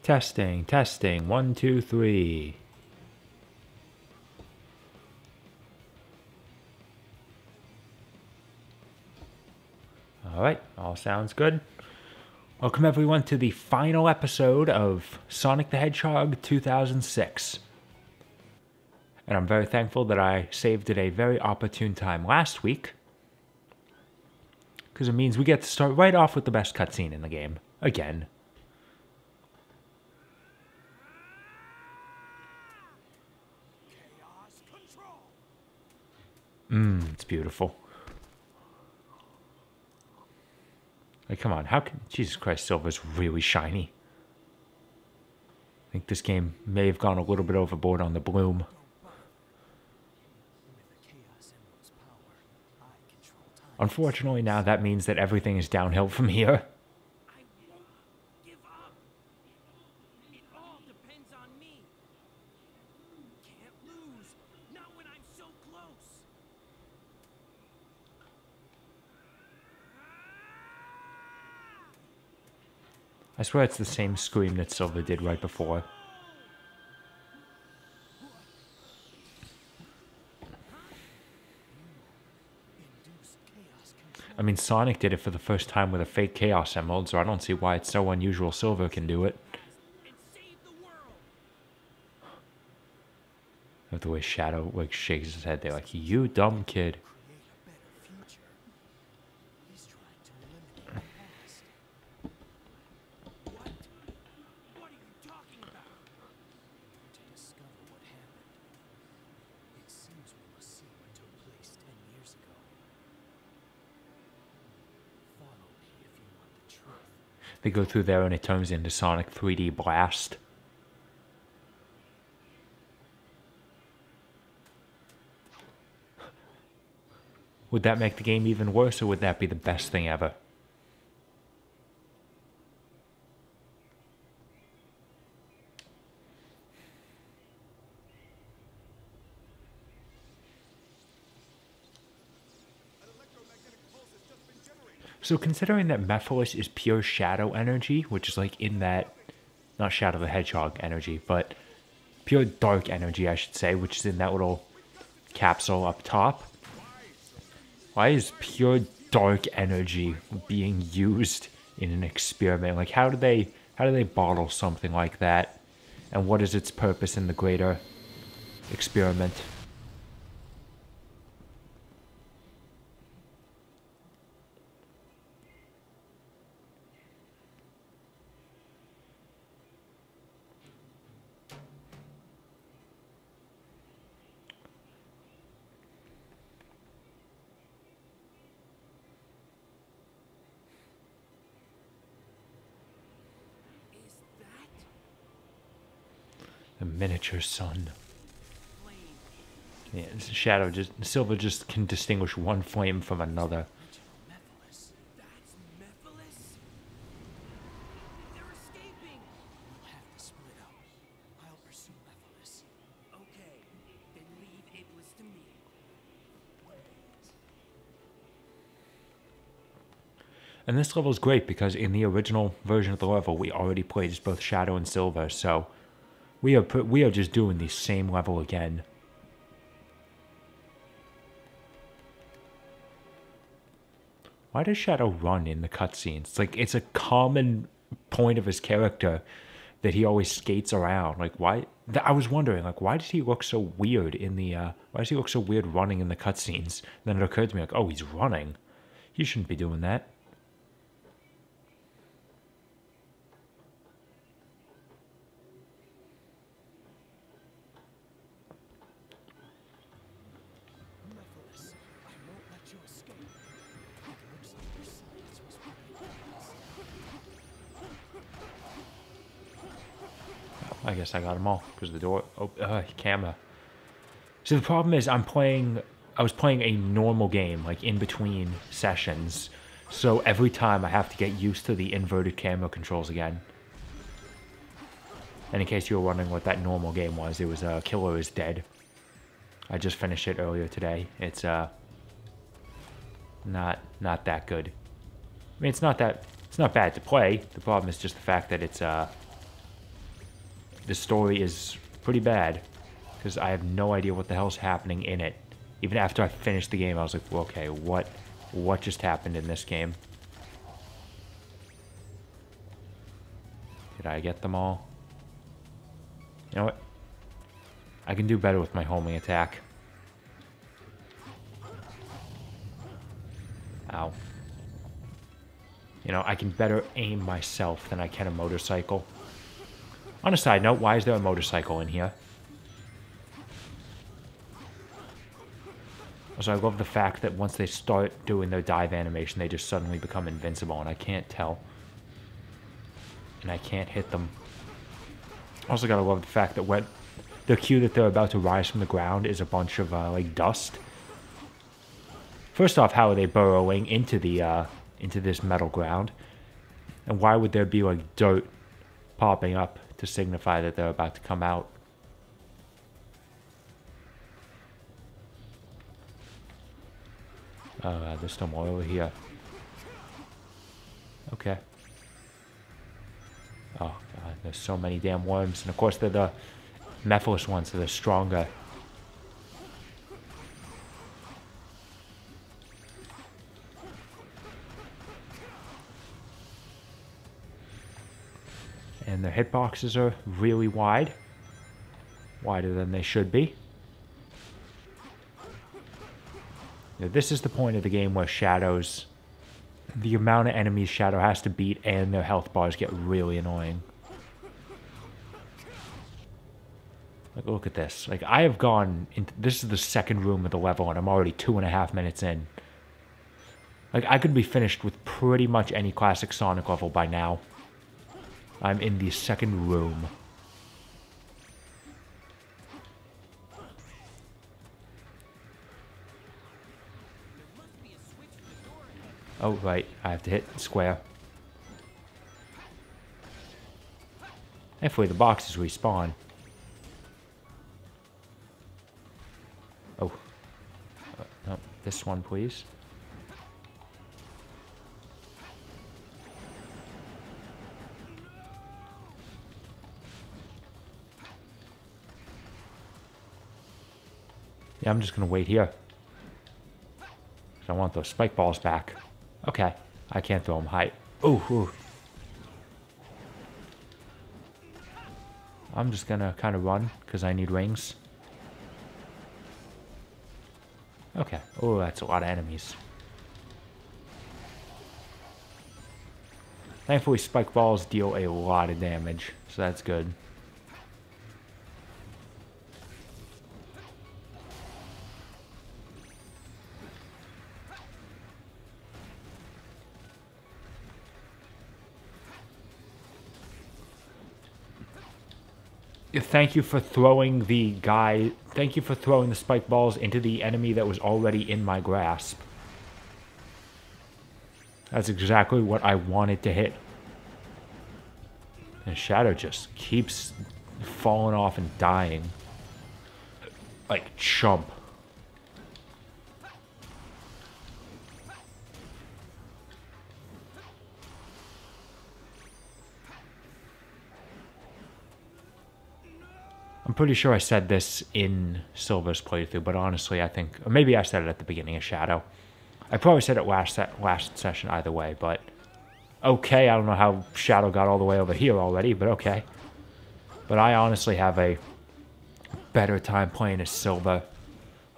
Testing, testing. 1, 2, 3. Alright, all sounds good. Welcome everyone to the final episode of Sonic the Hedgehog 2006. And I'm very thankful that I saved at a very opportune time last week, because it means we get to start right off with the best cutscene in the game. Again. It's beautiful. Like, come on, how can... Jesus Christ, Silver's really shiny. I think this game may have gone a little bit overboard on the bloom. Unfortunately, now that means that everything is downhill from here. I swear it's the same scream that Silver did right before. I mean, Sonic did it for the first time with a fake Chaos Emerald, so I don't see why it's so unusual Silver can do it. With the way Shadow like shakes his head, they're like, "You dumb kid." They go through there and it turns into Sonic 3D Blast. Would that make the game even worse, or would that be the best thing ever? So considering that Mephiles is pure shadow energy, which is like in that, not Shadow the Hedgehog energy, but pure dark energy, I should say, which is in that little capsule up top. Why is pure dark energy being used in an experiment? Like, how do they bottle something like that? And what is its purpose in the greater experiment? The miniature sun. Yeah, Silver just can distinguish one flame from another. And this level is great because in the original version of the level, we already played as both Shadow and Silver, so we are just doing the same level again. Why does Shadow run in the cutscenes? Like, it's a common point of his character that he always skates around. Like, why? I was wondering, like, why does he look so weird in the? Why does he look so weird running in the cutscenes? Then it occurred to me, like, oh, he's running. He shouldn't be doing that. I guess I got them all because the door. Oh, camera. So the problem is, I was playing a normal game, like in between sessions. So every time I have to get used to the inverted camera controls again. And in case you were wondering what that normal game was, it was Killer is Dead. I just finished it earlier today. It's not that good. I mean, it's not bad to play. The problem is just the fact that it's the story is pretty bad. Because I have no idea what the hell's happening in it. Even after I finished the game, I was like, well, okay, what just happened in this game? Did I get them all? You know what? I can do better with my homing attack. Ow. You know, I can better aim myself than I can a motorcycle. On a side note, why is there a motorcycle in here? Also, I love the fact that once they start doing their dive animation, they just suddenly become invincible, and I can't tell. And I can't hit them. Also gotta love the fact that when the cue that they're about to rise from the ground is a bunch of, like, dust. First off, how are they burrowing into the, into this metal ground? And why would there be, like, dirt popping up to signify that they're about to come out? There's still more over here. Okay. Oh, God, there's so many damn worms. And, of course, they're the Mephiles ones, so they're stronger. And their hitboxes are really wide. Wider than they should be. Now, this is the point of the game where Shadows... The amount of enemies Shadow has to beat and their health bars get really annoying. Like, look at this. Like, I have gone... This is the second room of the level, and I'm already 2.5 minutes in. Like, I could be finished with pretty much any classic Sonic level by now. I'm in the second room. Oh, right. I have to hit square. Hopefully the boxes respawn. Oh. No, this one, please. Yeah, I'm just gonna wait here. I want those spike balls back. Okay, I can't throw them high. Ooh, ooh. I'm just gonna kind of run, because I need rings. Okay. Oh, that's a lot of enemies. Thankfully, spike balls deal a lot of damage, so that's good. Thank you for throwing the guy... Thank you for throwing the spike balls into the enemy that was already in my grasp. That's exactly what I wanted to hit. And Shadow just keeps falling off and dying. Like chump. I'm pretty sure I said this in Silver's playthrough, but honestly, I think... Or maybe I said it at the beginning of Shadow. I probably said it last session either way, but... Okay, I don't know how Shadow got all the way over here already, but okay. But I honestly have a better time playing as Silver.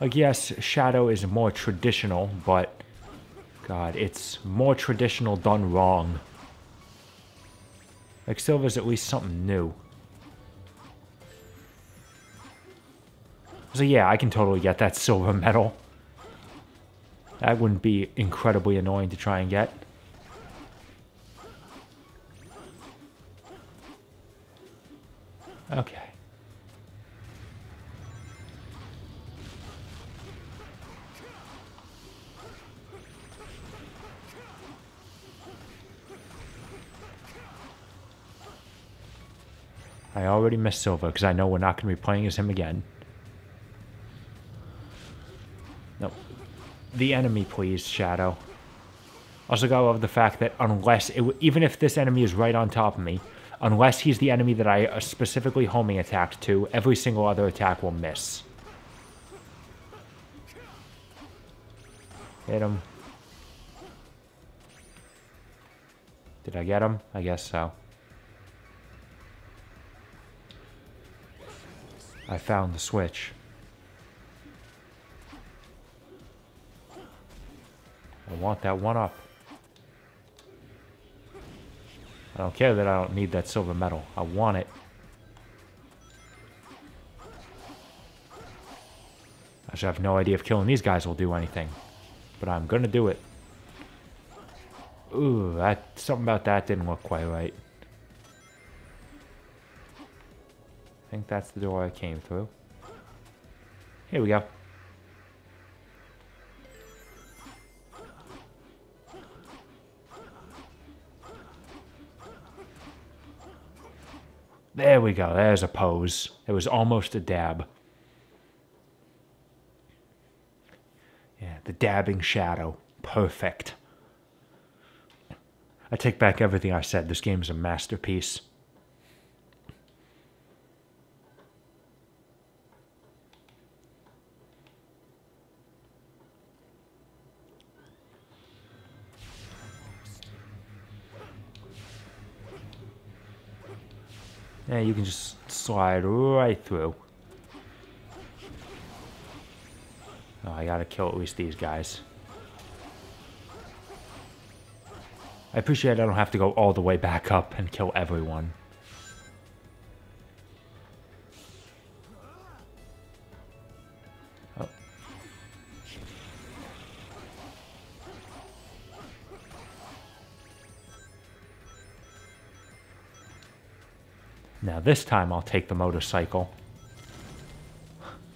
Like, yes, Shadow is more traditional, but... God, it's more traditional done wrong. Like, Silver's at least something new. So yeah, I can totally get that silver medal. That wouldn't be incredibly annoying to try and get. Okay. I already missed Silver because I know we're not going to be playing as him again. No. The enemy, please, Shadow. Also gotta love the fact that unless... even if this enemy is right on top of me, Unless he's the enemy that I specifically homing attacked to, every single other attack will miss. Hit him. Did I get him? I guess so. I found the switch. I want that one up. I don't care that I don't need that silver medal. I want it. I should have no idea if killing these guys will do anything. But I'm gonna do it. Ooh, something about that didn't look quite right. I think that's the door I came through. Here we go. There we go. There's a pose. It was almost a dab. Yeah, the dabbing shadow. Perfect. I take back everything I said. This game is a masterpiece. Yeah, you can just slide right through. Oh, I gotta kill at least these guys. I appreciate I don't have to go all the way back up and kill everyone. Oh. Now this time I'll take the motorcycle.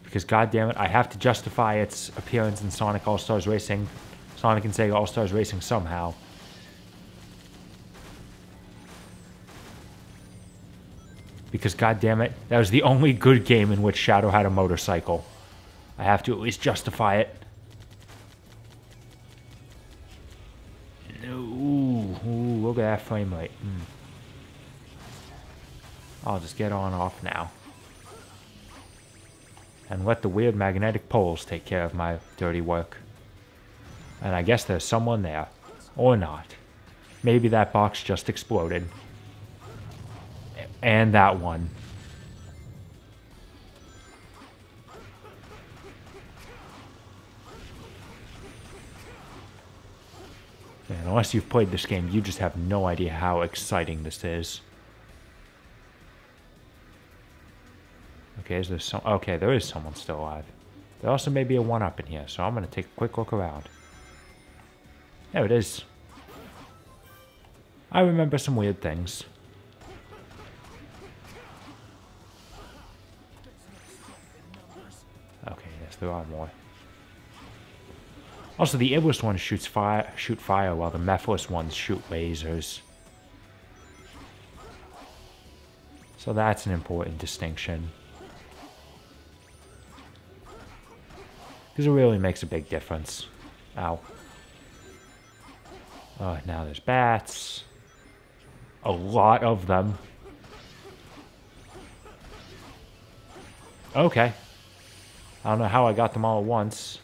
Because goddammit, I have to justify its appearance in Sonic All-Stars Racing. Sonic and Sega All-Stars Racing somehow. Because goddammit, that was the only good game in which Shadow had a motorcycle. I have to at least justify it. Ooh, look at that frame rate. I'll just get on off now. And let the weird magnetic poles take care of my dirty work. And I guess there's someone there. Or not. Maybe that box just exploded. And that one. And unless you've played this game, you just have no idea how exciting this is. Okay, is there some... Okay, there is someone still alive. There also may be a one-up in here, so I'm going to take a quick look around. There it is. I remember some weird things. Okay, yes, there are more. Also, the ablest ones shoot fire, while the methless ones shoot lasers. So that's an important distinction. Because it really makes a big difference. Ow. Oh, now there's bats. A lot of them. Okay. I don't know how I got them all at once.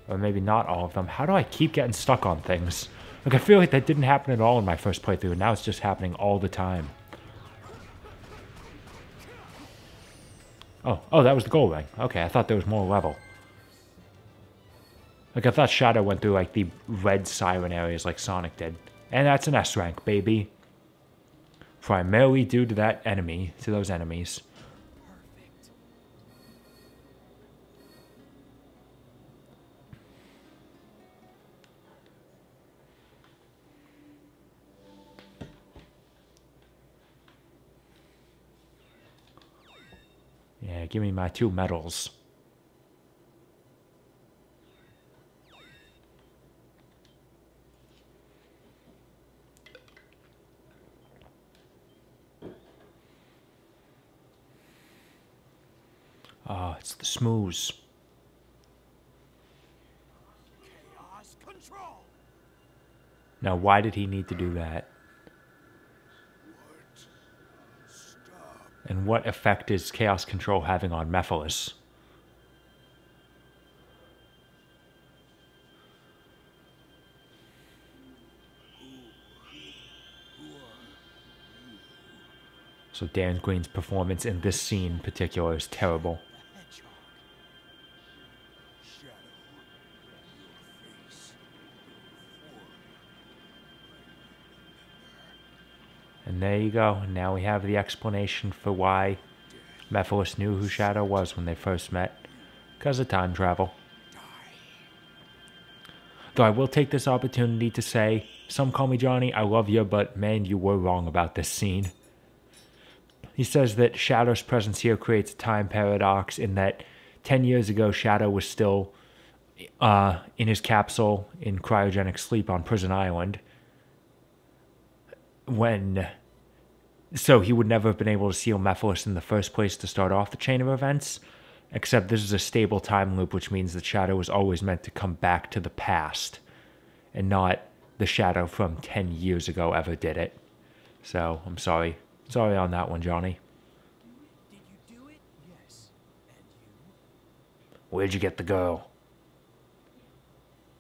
Or maybe not all of them. How do I keep getting stuck on things? Like, I feel like that didn't happen at all in my first playthrough, and now it's just happening all the time. Oh, that was the gold ring. Okay, I thought there was more level. Like, I thought Shadow went through, like, the red siren areas like Sonic did. And that's an S rank, baby. Primarily due to that enemy, to those enemies. Perfect. Yeah, give me my 2 medals. Ah, it's the smooze. Chaos control. Now, why did he need to do that? What And what effect is Chaos Control having on Mephiles? So Dan Green's performance in this scene in particular is terrible. The Hedgehog. Shadow. Your face. And there you go. Now we have the explanation for why Mephiles knew who Shadow was when they first met. Because of time travel. Though I will take this opportunity to say, some call me Johnny, I love you, but man, you were wrong about this scene. He says that Shadow's presence here creates a time paradox in that 10 years ago, Shadow was still in his capsule in cryogenic sleep on Prison Island. So he would never have been able to seal Mephiles in the first place to start off the chain of events. Except this is a stable time loop, which means that Shadow was always meant to come back to the past. And not the Shadow from 10 years ago ever did it. So, I'm sorry. Sorry on that one, Johnny. Did you do it? Yes. And you? Where'd you get the girl?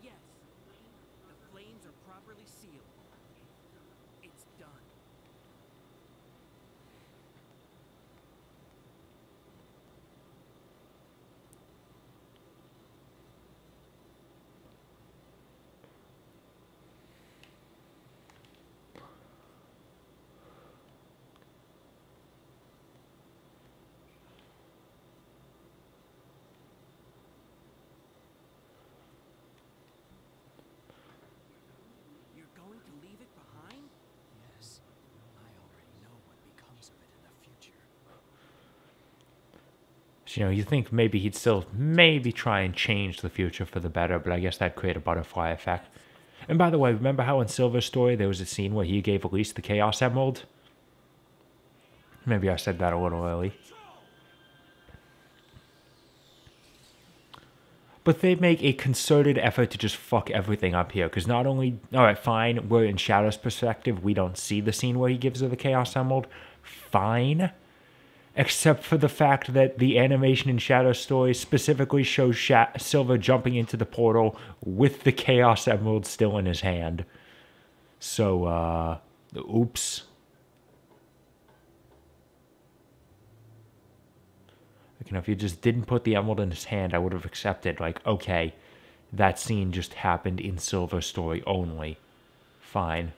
Yes. The flames are properly sealed. It's done. You're going to leave it behind? Yes. I already know what becomes of it in the future. So, you know, you think maybe he'd still maybe try and change the future for the better, but I guess that'd create a butterfly effect. And by the way, remember how in Silver's story there was a scene where he gave Elise the Chaos Emerald? Maybe I said that a little early. But they make a concerted effort to just fuck everything up here. Because not only, alright, fine, we're in Shadow's perspective. We don't see the scene where he gives her the Chaos Emerald. Fine. Except for the fact that the animation in Shadow's story specifically shows Silver jumping into the portal with the Chaos Emerald still in his hand. So, oops. You know, if you just didn't put the emerald in his hand, I would have accepted, like, okay, that scene just happened in Silver's story only. Fine.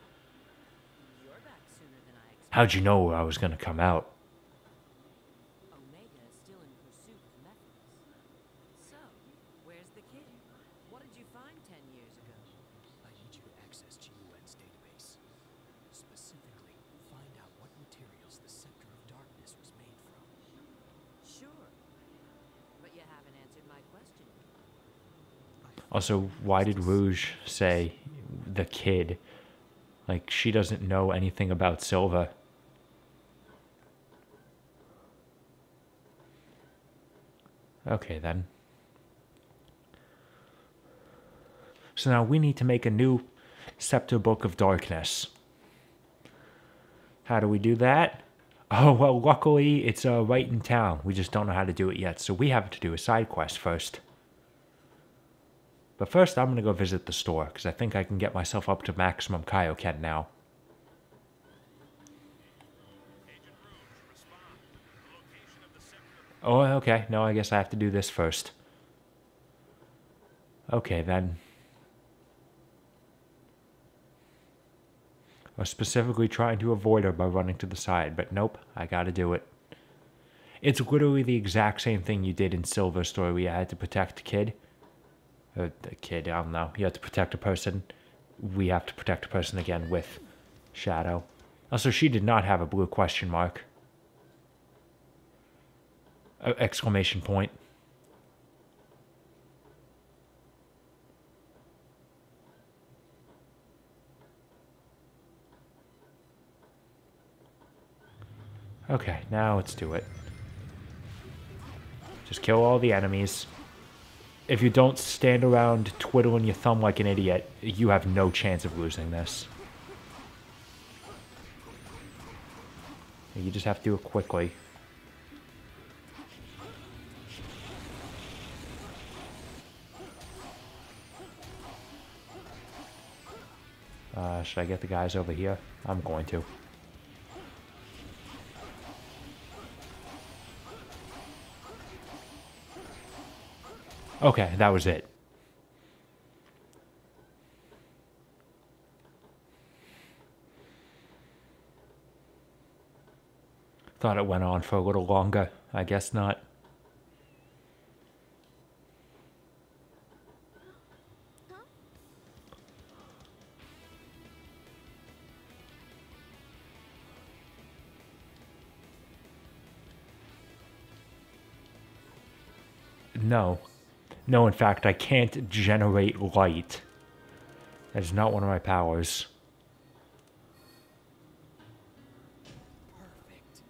You're back sooner than I expected. How'd you know I was gonna come out? Omega is still in pursuit of Mephiles. So, where's the kid? What did you find 10 years ago? I need you to access GUN's database. Specifically, find out what materials the Scepter of Darkness was made from. Sure. But you haven't answered my question. Also, why did Rouge say the kid? Like, she doesn't know anything about Silver. Okay, then. So now we need to make a new Scepter Book of Darkness. How do we do that? Oh, well, luckily, it's right in town. We just don't know how to do it yet, so we have to do a side quest first. But first, I'm going to go visit the store, because I think I can get myself up to maximum Kaioken now. Oh, okay. No, I guess I have to do this first. Okay, then. I was specifically trying to avoid her by running to the side, but nope, I gotta do it. It's literally the exact same thing you did in Silver's story where you had to protect a kid. Or the kid, I don't know. You had to protect a person. We have to protect a person again with Shadow. Also, she did not have a blue question mark. Exclamation point. Okay, now let's do it. Just kill all the enemies. If you don't stand around twiddling your thumb like an idiot, you have no chance of losing this. You just have to do it quickly. Should I get the guys over here? I'm going to. Okay, that was it. Thought it went on for a little longer. I guess not. No. No, in fact, I can't generate light. That is not one of my powers. Perfect.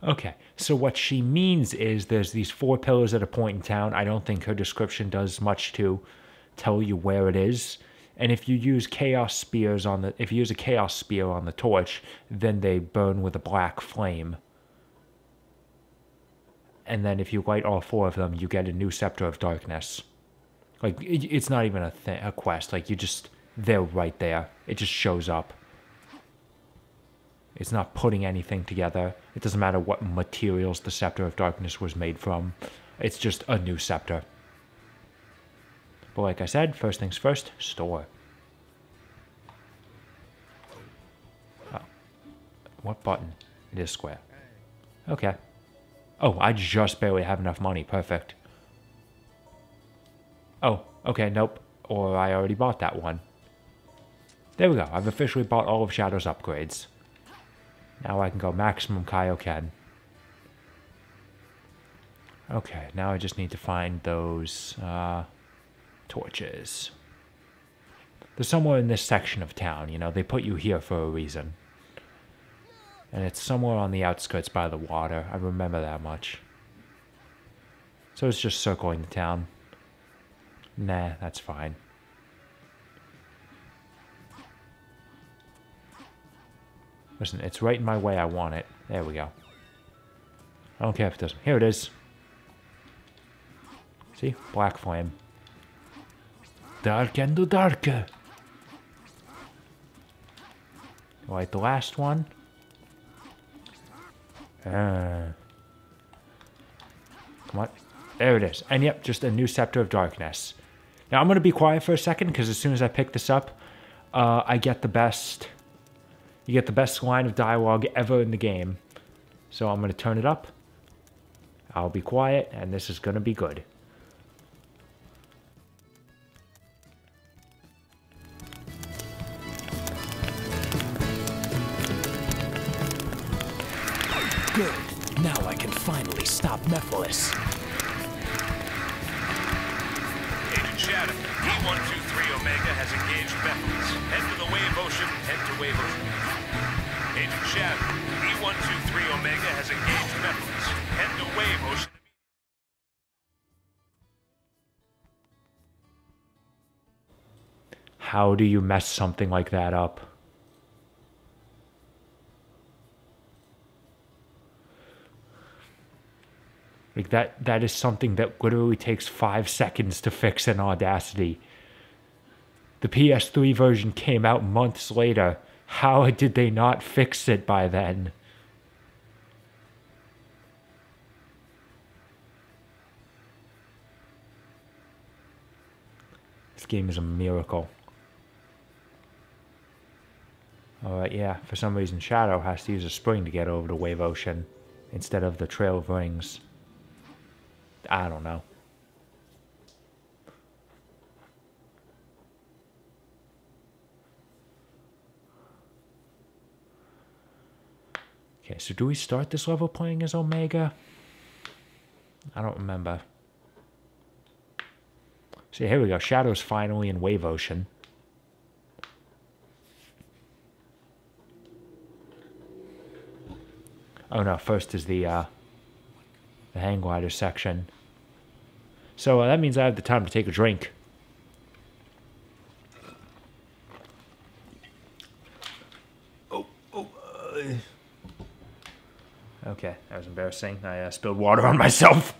Okay, so what she means is there's these 4 pillars at a point in town. I don't think her description does much to tell you where it is. And if you use chaos spears on the, if you use a chaos spear on the torch, then they burn with a black flame. And then if you light all 4 of them, you get a new scepter of darkness. Like, it's not even a quest. Like, they're right there. It just shows up. It's not putting anything together. It doesn't matter what materials the scepter of darkness was made from. It's just a new scepter. But like I said, first things first, store. Oh. What button? It is square. Okay. Oh, I just barely have enough money. Perfect. Oh, okay, nope. Or I already bought that one. There we go. I've officially bought all of Shadow's upgrades. Now I can go maximum Kaioken. Okay, now I just need to find those torches. They're somewhere in this section of town, you know. They put you here for a reason. And it's somewhere on the outskirts by the water. I remember that much. So it's just circling the town. Nah, that's fine. Listen, it's right in my way. I want it. There we go. I don't care if it doesn't. Here it is. See? Black flame. Dark and darker. Light the last one. Come on. There it is. And yep, just a new Scepter of Darkness. Now I'm going to be quiet for a second because as soon as I pick this up, I get the best... You get the best line of dialogue ever in the game. So I'm going to turn it up. I'll be quiet, and this is going to be good. Good. Now I can finally stop Mephiles. Agent Shadow, E123 Omega has engaged Mephiles. Head to the Wave Ocean, head to Wave Ocean. Agent Shadow, E123 Omega has engaged Mephiles. Head to Wave Ocean. How do you mess something like that up? Like that is something that literally takes 5 seconds to fix in Audacity. The PS3 version came out months later. How did they not fix it by then? This game is a miracle. Alright, yeah, for some reason Shadow has to use a spring to get over to Wave Ocean instead of the Trail of Rings. I don't know. Okay, so do we start this level playing as Omega? I don't remember. See, here we go. Shadow's finally in Wave Ocean. Oh no, first is the hang glider section. So that means I have the time to take a drink. Okay, that was embarrassing. I spilled water on myself.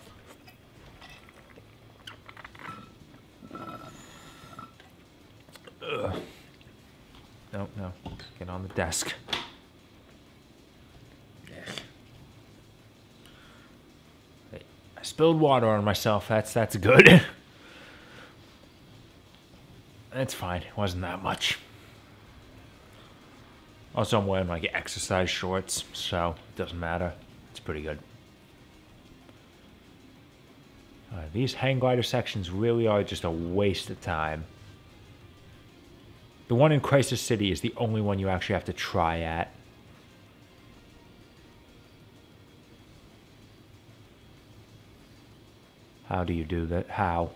Get on the desk. I spilled water on myself. That's good. It's fine. It wasn't that much. Also, I'm wearing like exercise shorts, so it doesn't matter. It's pretty good. These hang glider sections really are just a waste of time. The one in Crisis City is the only one you actually have to try at. How do you do that? How?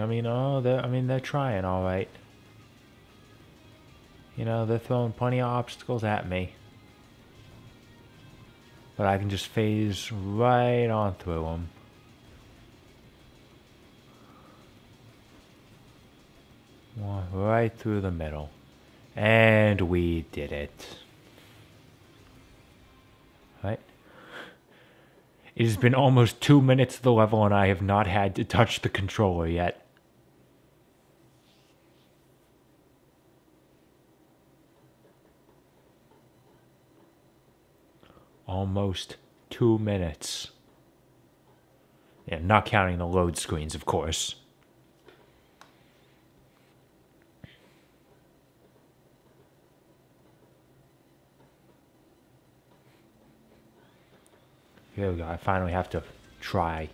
I mean, they're trying all right. You know, they're throwing plenty of obstacles at me. But I can just phase right on through them. Right through the middle. And we did it. Right? It has been almost 2 minutes of the level and I have not had to touch the controller yet. Almost 2 minutes. Yeah, not counting the load screens, of course. Here we go. I finally have to try.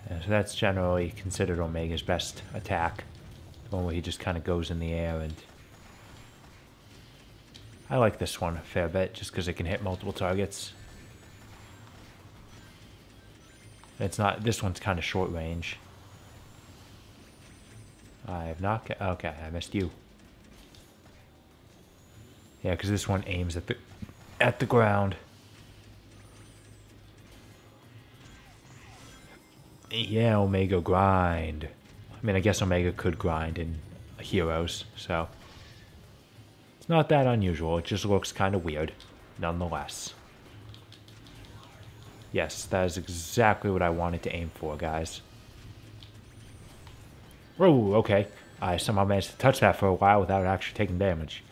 Yeah, so that's generally considered Omega's best attack. The one where he just kind of goes in the air, and I like this one a fair bit just because it can hit multiple targets. It's not, this one's kind of short range. I have not, okay, I missed you. Yeah, because this one aims at the ground. Yeah, Omega grind. I mean, I guess Omega could grind in Heroes, so it's not that unusual. It just looks kind of weird, nonetheless. Yes, that is exactly what I wanted to aim for, guys. Oh, okay. I somehow managed to touch that for a while without actually taking damage.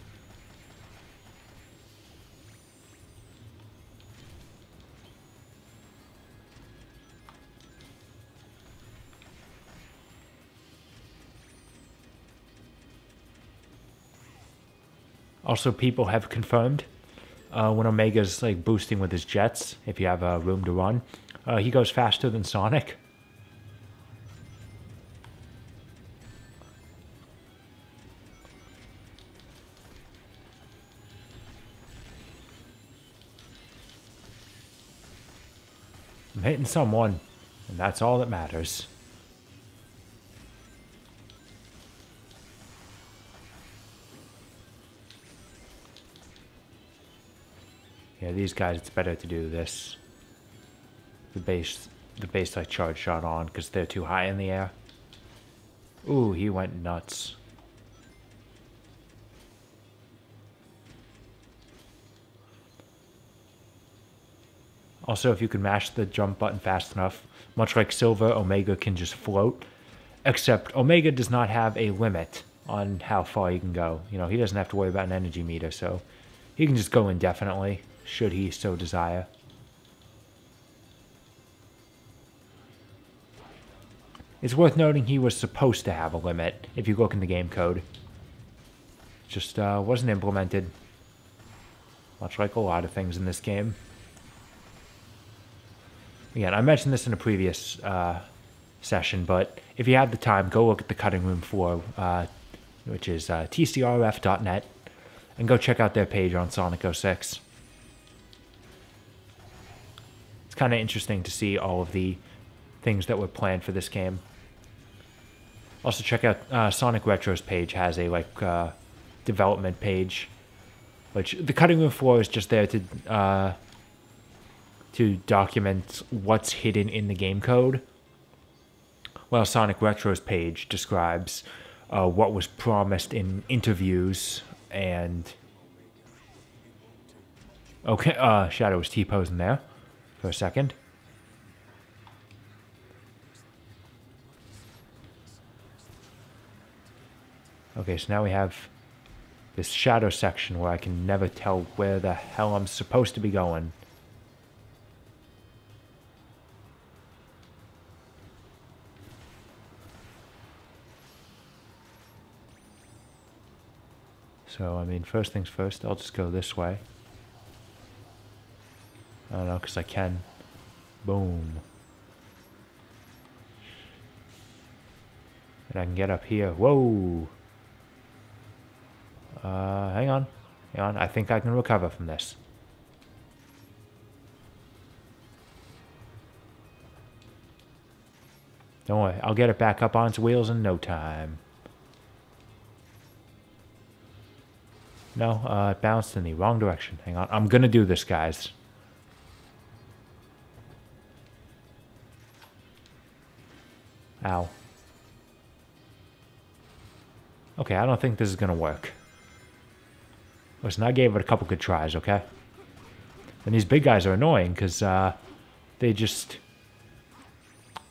Also, people have confirmed when Omega's like boosting with his jets, if you have room to run, he goes faster than Sonic. I'm hitting someone, and that's all that matters. Yeah, these guys, it's better to do this. The base like charge shot on, because they're too high in the air. Ooh, he went nuts. Also, if you can mash the jump button fast enough, much like Silver, Omega can just float. Except Omega does not have a limit on how far he can go. You know, he doesn't have to worry about an energy meter, so he can just go indefinitely, should he so desire. It's worth noting he was supposed to have a limit, if you look in the game code. Just wasn't implemented. Much like a lot of things in this game. Again, I mentioned this in a previous session, but if you have the time, go look at the cutting room floor, which is tcrf.net, and go check out their page on Sonic 06. It's kind of interesting to see all of the things that were planned for this game. Also, check out Sonic Retro's page has a development page, which the cutting room floor is just there to to document what's hidden in the game code. Well, Sonic Retro's page describes what was promised in interviews and... Okay, Shadow was T-posing there for a second. Okay, so now we have this shadow section where I can never tell where the hell I'm supposed to be going. So, I mean, first things first, I'll just go this way. I don't know, because I can. Boom. And I can get up here. Whoa! Hang on. Hang on. I think I can recover from this. Don't worry. I'll get it back up on its wheels in no time. No, it bounced in the wrong direction. Hang on. I'm gonna do this, guys. Ow. Okay, I don't think this is gonna work. Listen, I gave it a couple good tries, okay? And these big guys are annoying because they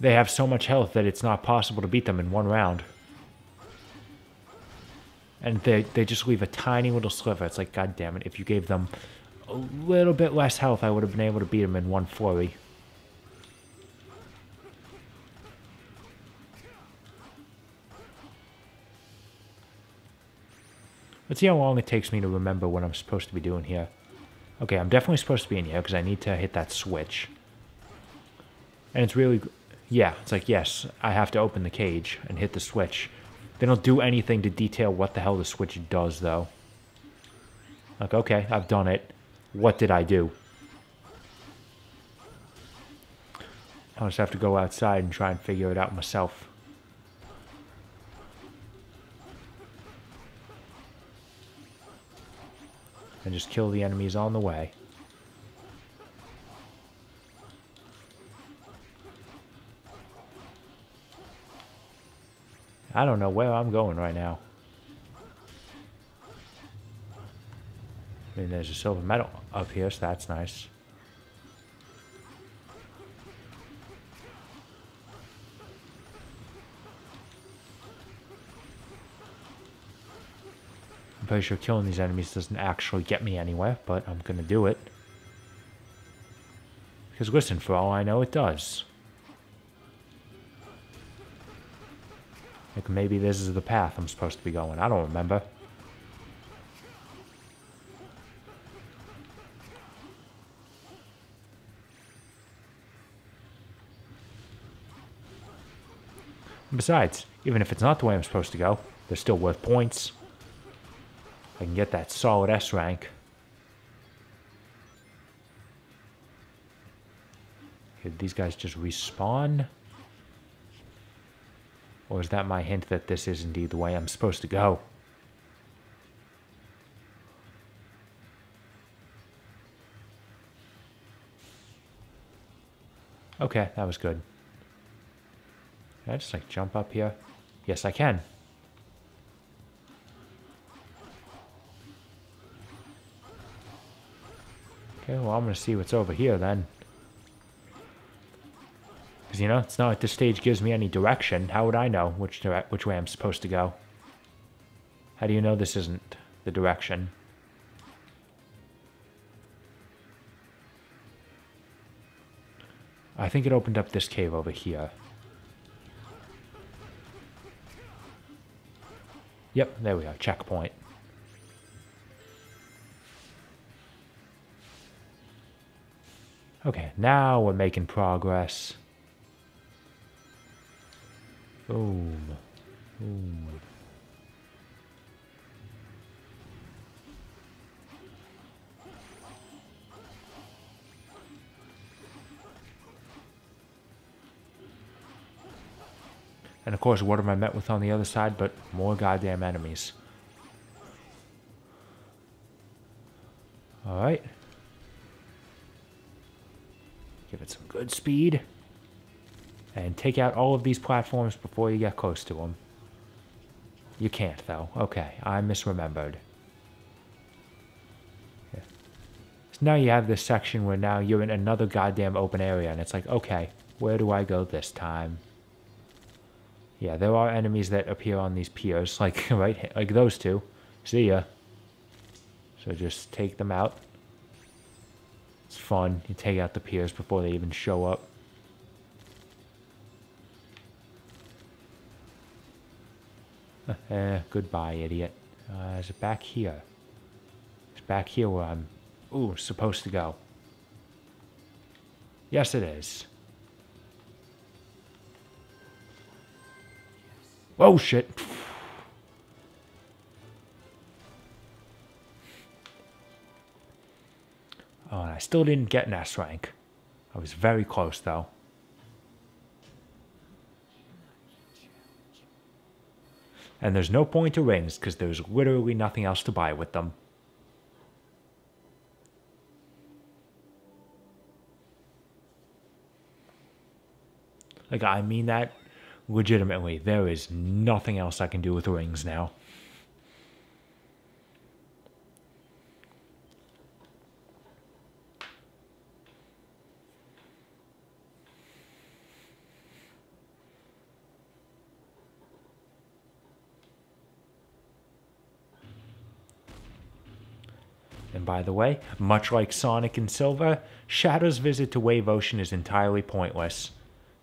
have so much health that it's not possible to beat them in one round. And they just leave a tiny little sliver. It's like, god damn it, if you gave them a little bit less health, I would have been able to beat them in one flurry. Let's see how long it takes me to remember what I'm supposed to be doing here. Okay, I'm definitely supposed to be in here because I need to hit that switch. And it's really... Yeah, it's like, yes, I have to open the cage and hit the switch. They don't do anything to detail what the hell the switch does, though. Like, okay, I've done it. What did I do? I'll just have to go outside and try and figure it out myself. And just kill the enemies on the way. I don't know where I'm going right now. I mean, there's a silver medal up here, so that's nice. I'm pretty sure killing these enemies doesn't actually get me anywhere, but I'm gonna do it. Because listen, for all I know, it does. Like, maybe this is the path I'm supposed to be going. I don't remember. Besides, even if it's not the way I'm supposed to go, they're still worth points. I can get that solid S rank. Did these guys just respawn? Or is that my hint that this is indeed the way I'm supposed to go? Okay, that was good. Can I just, like, jump up here? Yes, I can. Okay, well, I'm gonna see what's over here, then. Because, you know, it's not like this stage gives me any direction. How would I know which way I'm supposed to go? How do you know this isn't the direction? I think it opened up this cave over here. Yep, there we go. Checkpoint. Okay, now we're making progress. Boom. Boom. And of course, what am I met with on the other side but more goddamn enemies? Alright. Give it some good speed. And take out all of these platforms before you get close to them. You can't, though. Okay, I misremembered. Yeah. So now you have this section where now you're in another goddamn open area, and it's like, okay, where do I go this time? Yeah, there are enemies that appear on these piers, like, right, like those two. See ya. So just take them out. It's fun. You take out the piers before they even show up. Goodbye, idiot. Is it back here? It's back here where I'm, supposed to go. Yes, it is. Oh, shit. Oh, and I still didn't get an S rank. I was very close, though. And there's no point to rings, because there's literally nothing else to buy with them. Like, I mean that legitimately. There is nothing else I can do with rings now. And by the way, much like Sonic and Silver, Shadow's visit to Wave Ocean is entirely pointless.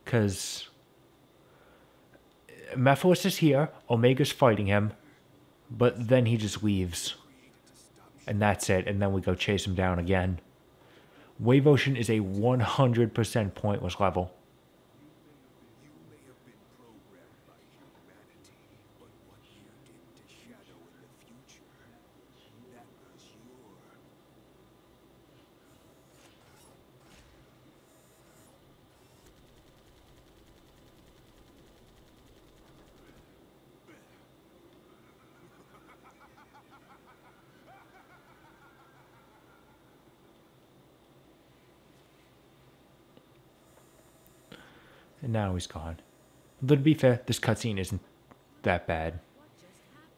Because Mephiles is here, Omega's fighting him, but then he just leaves. And that's it, and then we go chase him down again. Wave Ocean is a 100% pointless level. And now he's gone. But to be fair, this cutscene isn't that bad. What just happened?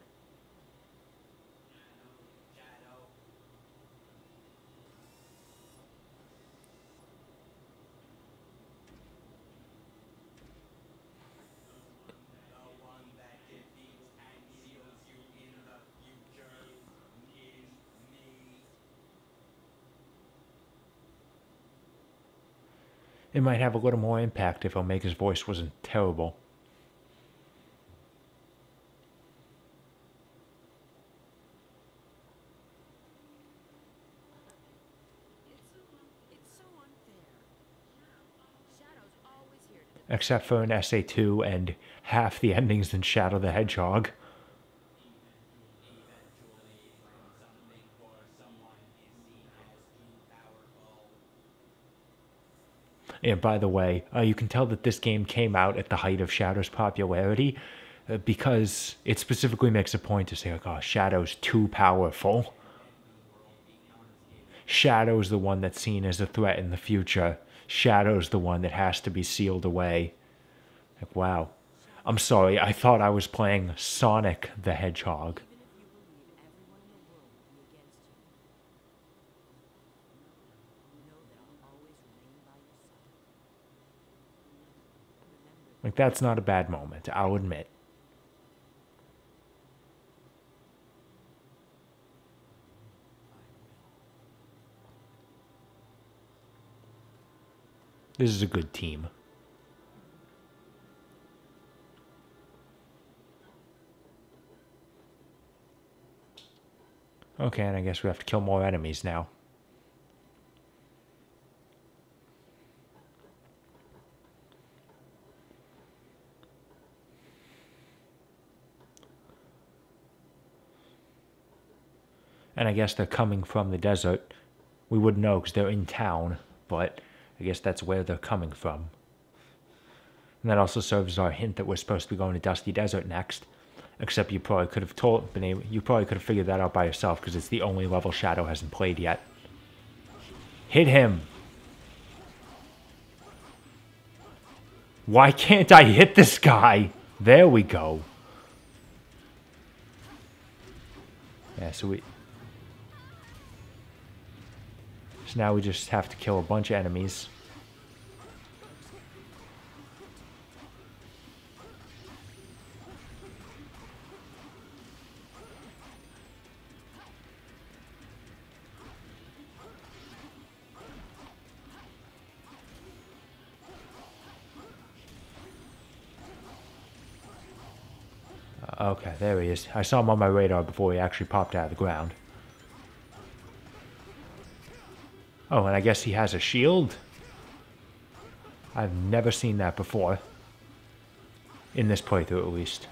It might have a little more impact if Omega's voice wasn't terrible. It's so unfair. Shadow's always here to Except for in SA2 and half the endings in Shadow the Hedgehog. And by the way, you can tell that this game came out at the height of Shadow's popularity because it specifically makes a point to say, like, oh, Shadow's too powerful. Shadow's the one that's seen as a threat in the future. Shadow's the one that has to be sealed away. Like, wow. I'm sorry, I thought I was playing Sonic the Hedgehog. Like, that's not a bad moment, I'll admit. This is a good team. Okay, and I guess we have to kill more enemies now. And I guess they're coming from the desert. We wouldn't know because they're in town, but I guess that's where they're coming from. And that also serves as our hint that we're supposed to be going to Dusty Desert next. Except you probably could have you probably could have figured that out by yourself because it's the only level Shadow hasn't played yet. Hit him! Why can't I hit this guy? There we go. Yeah, so now we just have to kill a bunch of enemies. Okay, there he is. I saw him on my radar before he actually popped out of the ground. Oh, and I guess he has a shield? I've never seen that before. In this playthrough, at least.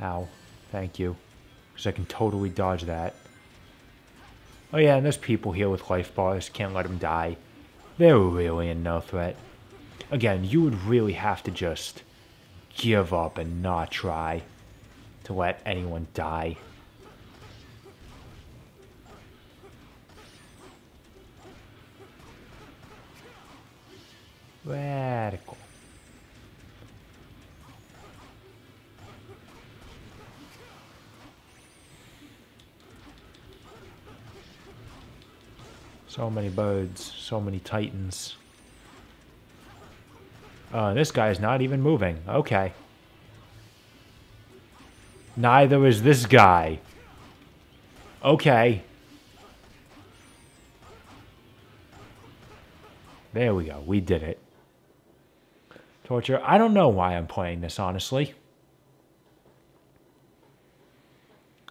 Ow. Thank you. Because I can totally dodge that. Oh yeah, and there's people here with life bars. Can't let them die. They're really in no threat. Again, you would really have to just give up and not try to let anyone die. Radical. So many birds, so many titans. This guy's not even moving. Okay. Neither is this guy. Okay. There we go. We did it. Torture. I don't know why I'm playing this, honestly.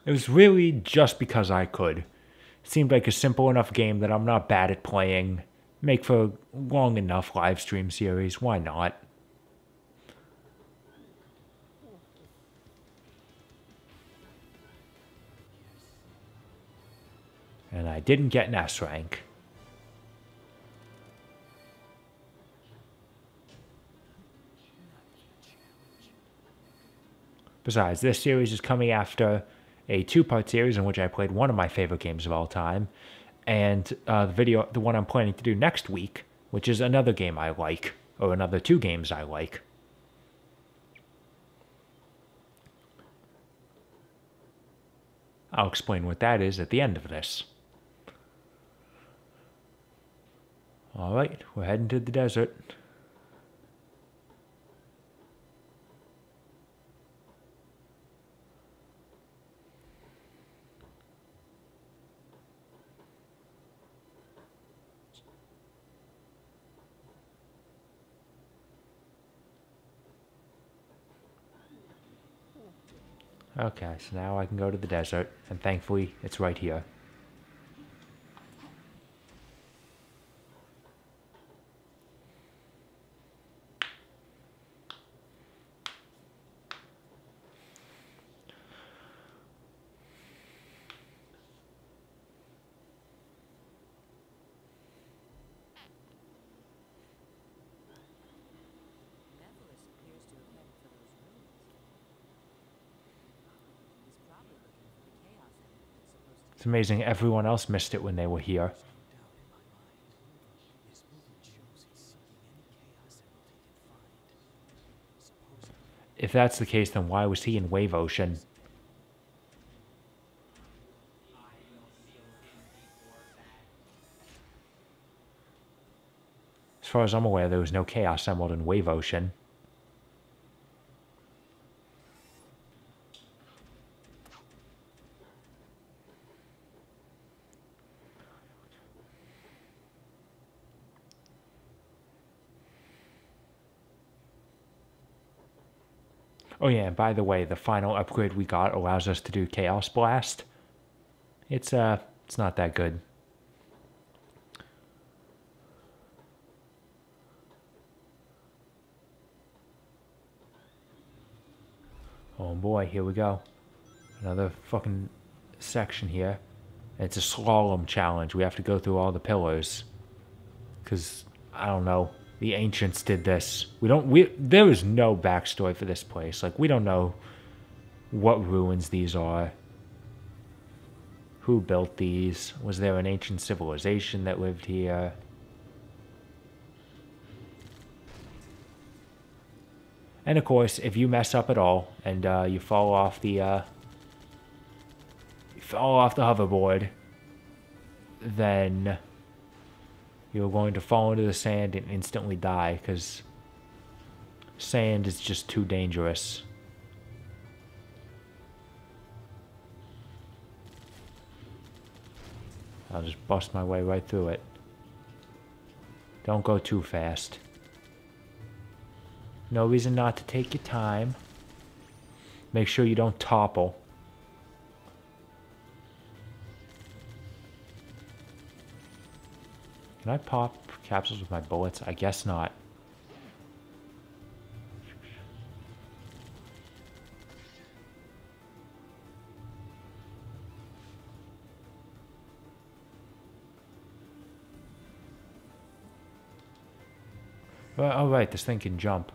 It was really just because I could. Seemed like a simple enough game that I'm not bad at playing. Make for a long enough live stream series. Why not? And I didn't get an S rank. Besides, this series is coming after a two-part series in which I played one of my favorite games of all time, and the one I'm planning to do next week, which is another game I like, or another two games I like. I'll explain what that is at the end of this. Alright, we're heading to the desert. Okay, so now I can go to the desert, and thankfully it's right here. Nephilus appears to have headed for those ruins. He's probably looking for the chaos element that's supposed to. It's amazing everyone else missed it when they were here. Doubt in my mind. This movement shows he's seeking any chaos emerald he can find. Supposedly, If that's the case, then why was he in Wave Ocean? As far as I'm aware, there was no Chaos Emerald in Wave Ocean. Oh yeah, and by the way, the final upgrade we got allows us to do Chaos Blast. It's not that good. Oh boy, here we go. Another fucking section here. It's a slalom challenge. We have to go through all the pillars. Because, I don't know, the ancients did this. There is no backstory for this place. Like, we don't know what ruins these are. Who built these? Was there an ancient civilization that lived here? And of course, if you mess up at all and you fall off the hoverboard, then you're going to fall into the sand and instantly die, because sand is just too dangerous. I'll just bust my way right through it. Don't go too fast. No reason not to take your time. Make sure you don't topple. Can I pop capsules with my bullets? I guess not. Oh right, this thing can jump.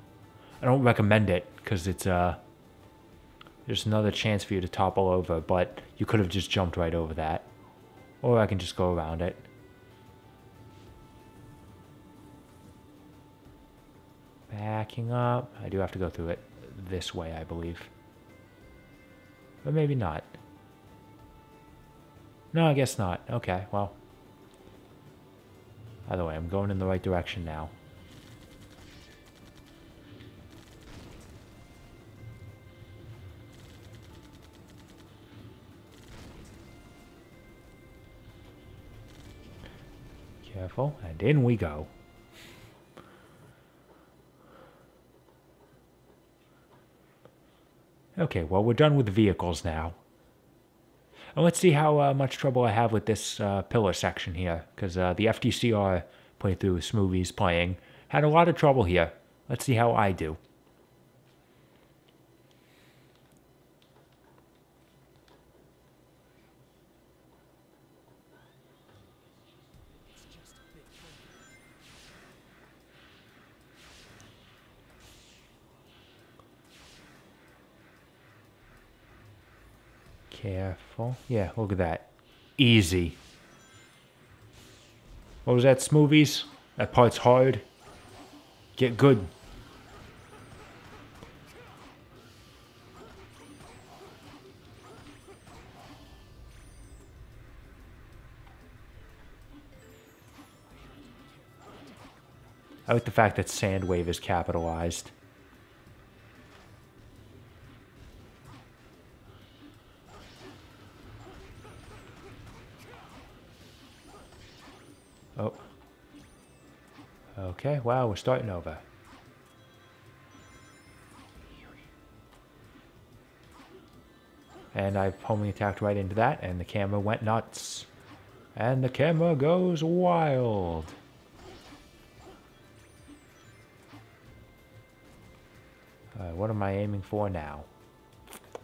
I don't recommend it, because it's there's another chance for you to topple over, but you could have just jumped right over that. Or I can just go around it. Backing up. I do have to go through it this way, I believe. But maybe not. No, I guess not. Okay, well. Either way, I'm going in the right direction now. Careful, and in we go. Okay, well, we're done with the vehicles now. And let's see how much trouble I have with this pillar section here, because the FDCR playthrough, Smoothies playing, had a lot of trouble here. Let's see how I do. Careful. Yeah, look at that. Easy. What was that, Smoothies? That part's hard. Get good. I like the fact that Sandwave is capitalized. Oh. Okay, wow, we're starting over. And I homing attacked right into that, and the camera went nuts. And the camera goes wild. What am I aiming for now?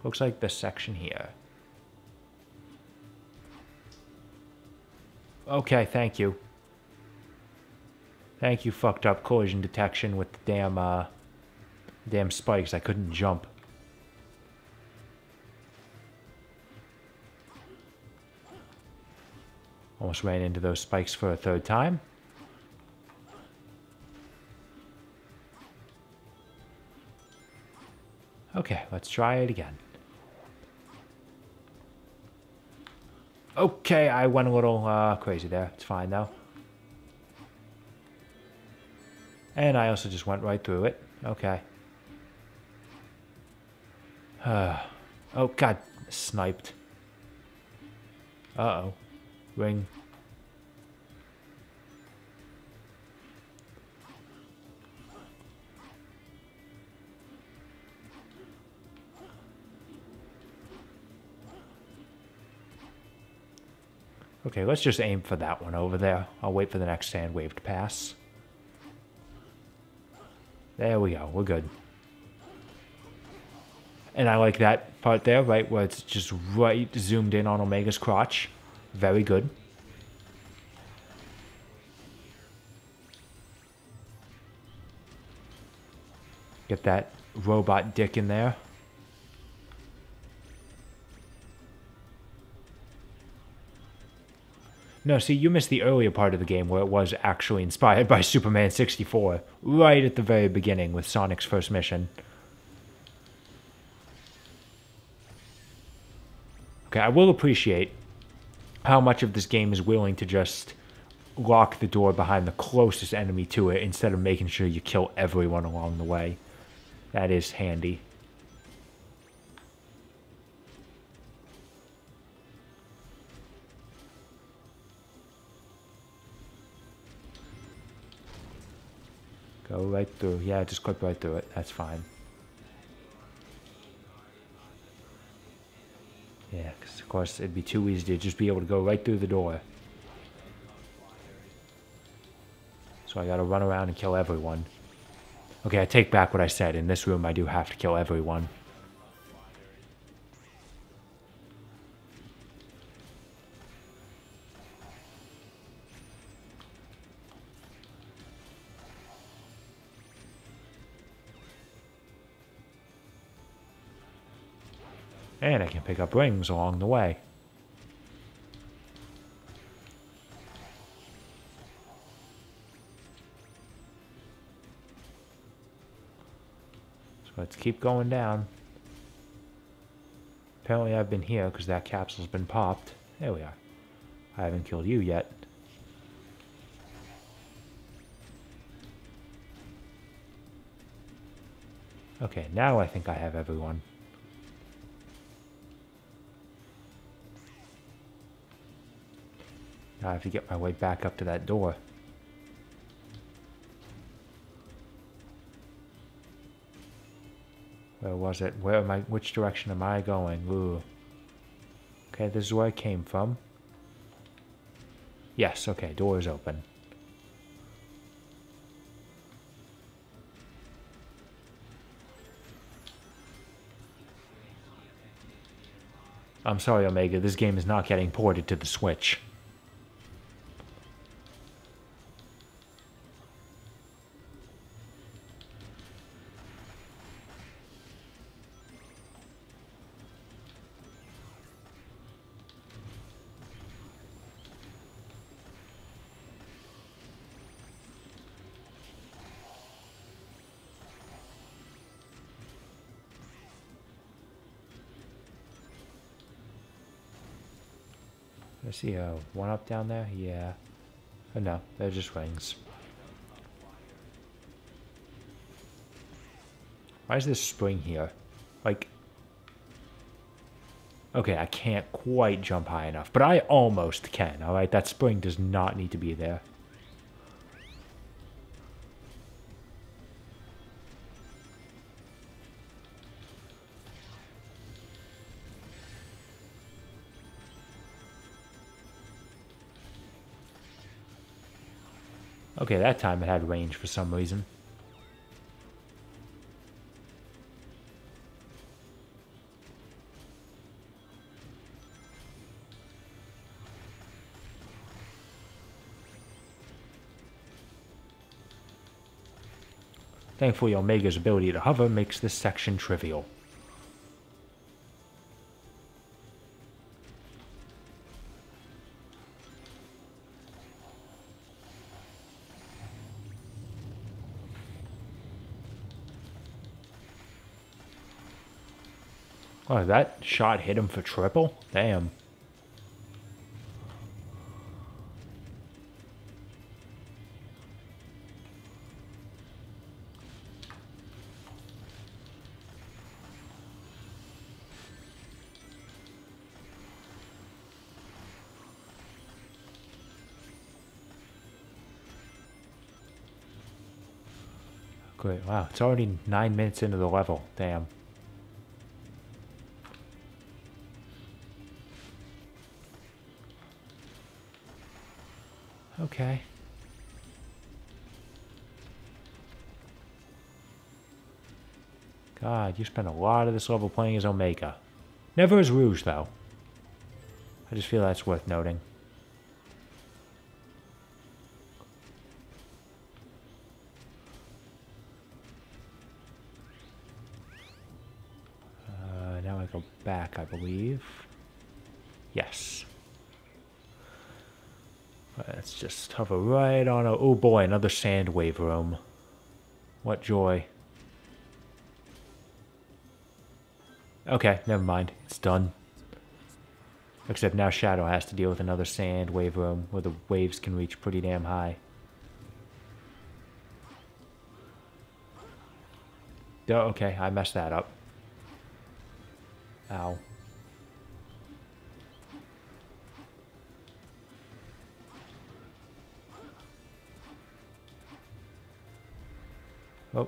Looks like this section here. Okay, thank you. Thank you, fucked up collision detection with the damn spikes. I couldn't jump. Almost ran into those spikes for a third time. Okay, let's try it again. Okay, I went a little crazy there. It's fine though. And I also just went right through it. Okay. Oh god, sniped. Uh-oh. Ring. Okay, let's just aim for that one over there. I'll wait for the next sand wave to pass. There we go, we're good. And I like that part there, right, where it's just right zoomed in on Omega's crotch. Very good. Get that robot dick in there. No, see, you missed the earlier part of the game where it was actually inspired by Superman 64. Right at the very beginning with Sonic's first mission. Okay, I will appreciate how much of this game is willing to just lock the door behind the closest enemy to it instead of making sure you kill everyone along the way. That is handy. Go right through. Yeah, just clip right through it. That's fine. Yeah, because of course it'd be too easy to just be able to go right through the door. So I gotta run around and kill everyone. Okay, I take back what I said. In this room, I do have to kill everyone. And I can pick up rings along the way. So let's keep going down. Apparently I've been here because that capsule's been popped. There we are. I haven't killed you yet. Okay, now I think I have everyone. Now I have to get my way back up to that door. Where was it? Where am I? Which direction am I going? Ooh. Okay, this is where I came from. Yes, okay, door is open. I'm sorry, Omega, this game is not getting ported to the Switch. I see a one up down there? Yeah. Oh no, they're just rings. Why is this spring here? Like... Okay, I can't quite jump high enough, but I almost can, alright? That spring does not need to be there. Okay, that time it had range for some reason. Thankfully, Omega's ability to hover makes this section trivial. Oh, that shot hit him for triple? Damn. Great, wow, it's already 9 minutes into the level. Damn. Okay. God, you spent a lot of this level playing as Omega. Never as Rouge, though. I just feel that's worth noting. go back, I believe. Yes. Let's just hover right on a... Oh boy, another sand wave room. What joy. Okay, never mind. It's done. Except now Shadow has to deal with another sand wave room where the waves can reach pretty damn high. Oh, okay, I messed that up. Ow. Oh.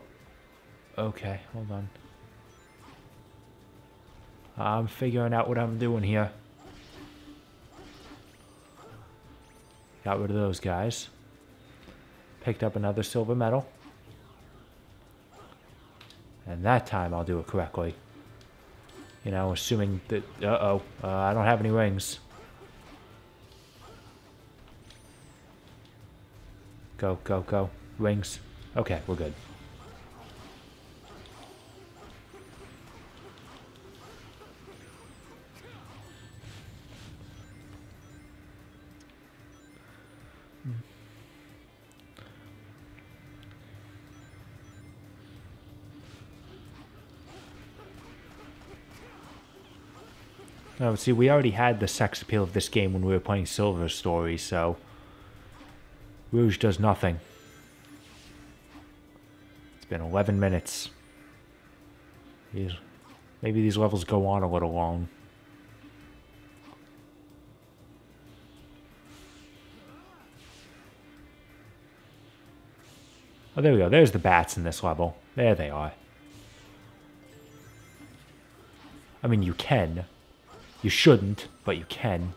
Okay, hold on. I'm figuring out what I'm doing here. Got rid of those guys. Picked up another silver medal. And that time I'll do it correctly. You know, assuming that... I don't have any rings. Go, go, go. Rings. Okay, we're good. Oh, see, we already had the sex appeal of this game when we were playing Silver's story, so... Rouge does nothing. It's been 11 minutes. Maybe these levels go on a little long. Oh, there we go. There's the bats in this level. There they are. I mean, you can. You shouldn't, but you can.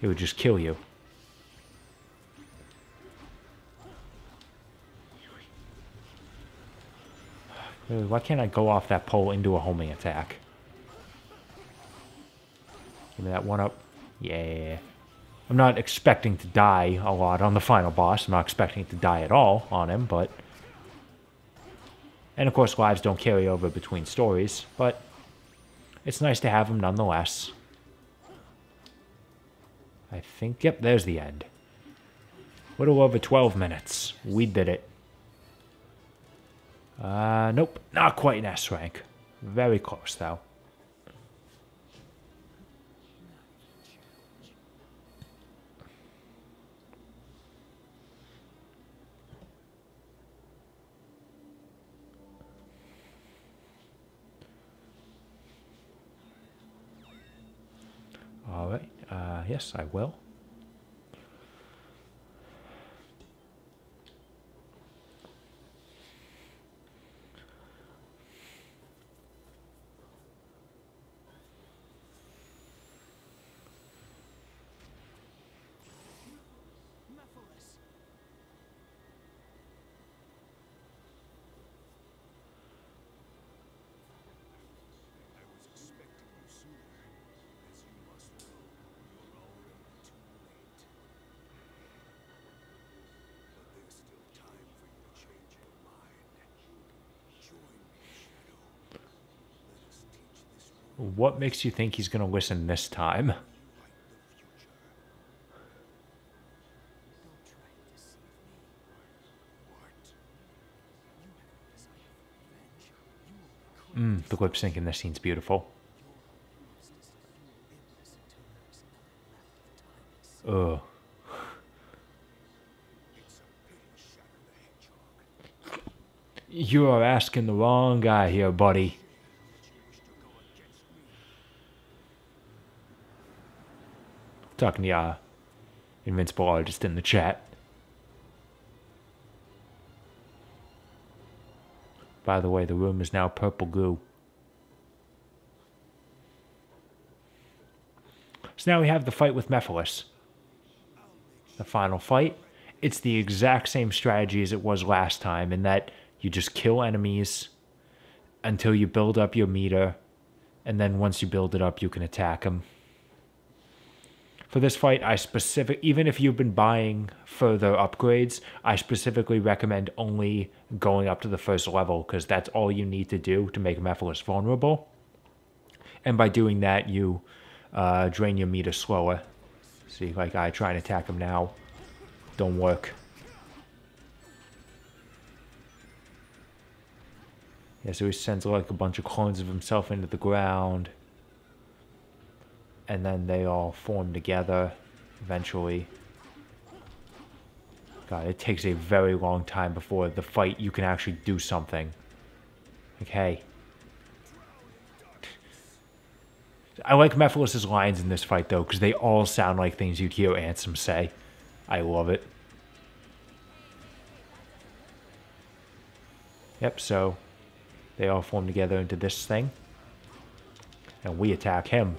It would just kill you. Why can't I go off that pole into a homing attack? Give me that one up. Yeah. I'm not expecting to die a lot on the final boss. I'm not expecting to die at all on him, but... And of course, lives don't carry over between stories, but it's nice to have them nonetheless. I think, yep, there's the end. Little over 12 minutes. We did it. Nope, not quite an S rank. Very close, though. Alright, yes, I will. What makes you think he's going to listen this time? The lip sync in this scene's beautiful. Ugh. You are asking the wrong guy here, buddy. Talking to ya, Invincible Artist in the chat. By the way, the room is now purple goo. So now we have the fight with Mephiles. The final fight. It's the exact same strategy as it was last time, in that you just kill enemies until you build up your meter, and then once you build it up, you can attack them. For this fight, even if you've been buying further upgrades, I specifically recommend only going up to the first level, because that's all you need to do to make Mephiles vulnerable. And by doing that, you drain your meter slower. See, like I try and attack him now. Don't work. Yeah, so he sends like a bunch of clones of himself into the ground. And then they all form together eventually. God, it takes a very long time before the fight you can actually do something. Okay. I like Mephiles' lines in this fight though, because they all sound like things you'd hear Ansem say. I love it. Yep, so they all form together into this thing. And we attack him.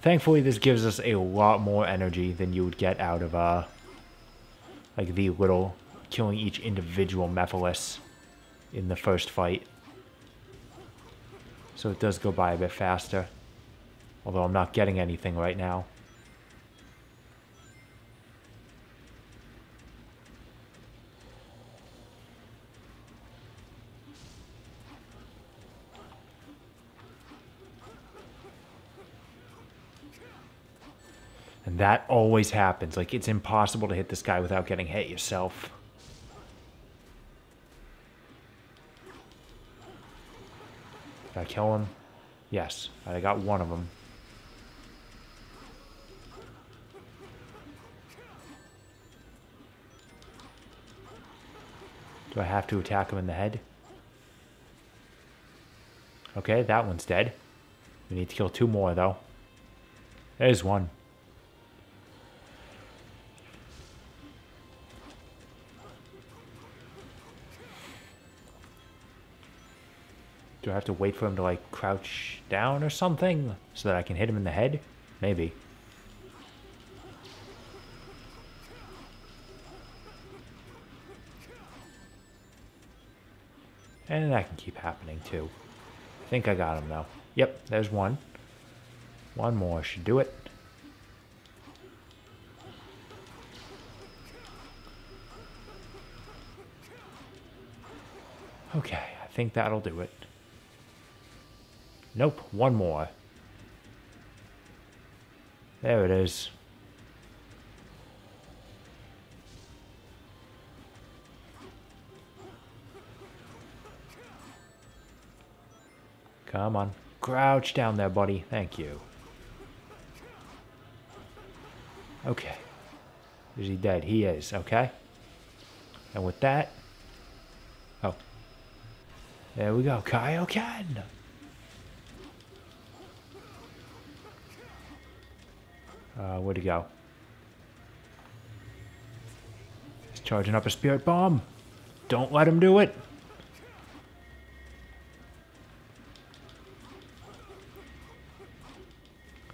Thankfully, this gives us a lot more energy than you would get out of, like the little killing each individual Mephiles in the first fight. So it does go by a bit faster. Although I'm not getting anything right now. And that always happens. Like, it's impossible to hit this guy without getting hit yourself. Did I kill him? Yes. I got one of them. Do I have to attack him in the head? Okay, that one's dead. We need to kill two more, though. There's one. Do I have to wait for him to, like, crouch down or something so that I can hit him in the head? Maybe. And that can keep happening, too. I think I got him, though. Yep, there's one. One more should do it. Okay, I think that'll do it. Nope, one more. There it is. Come on. Crouch down there, buddy. Thank you. Okay. Is he dead? He is, okay. And with that... Oh. There we go. Kaioken! Where'd he go? He's charging up a spirit bomb. Don't let him do it.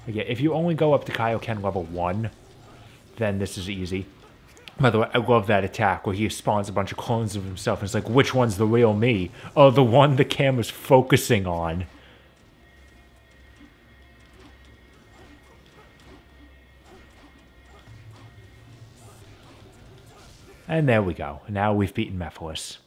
Yeah, if you only go up to Kaioken level 1, then this is easy. By the way, I love that attack where he spawns a bunch of clones of himself and it's like, which one's the real me? Oh, the one the camera's focusing on. And there we go. Now we've beaten Mephiles.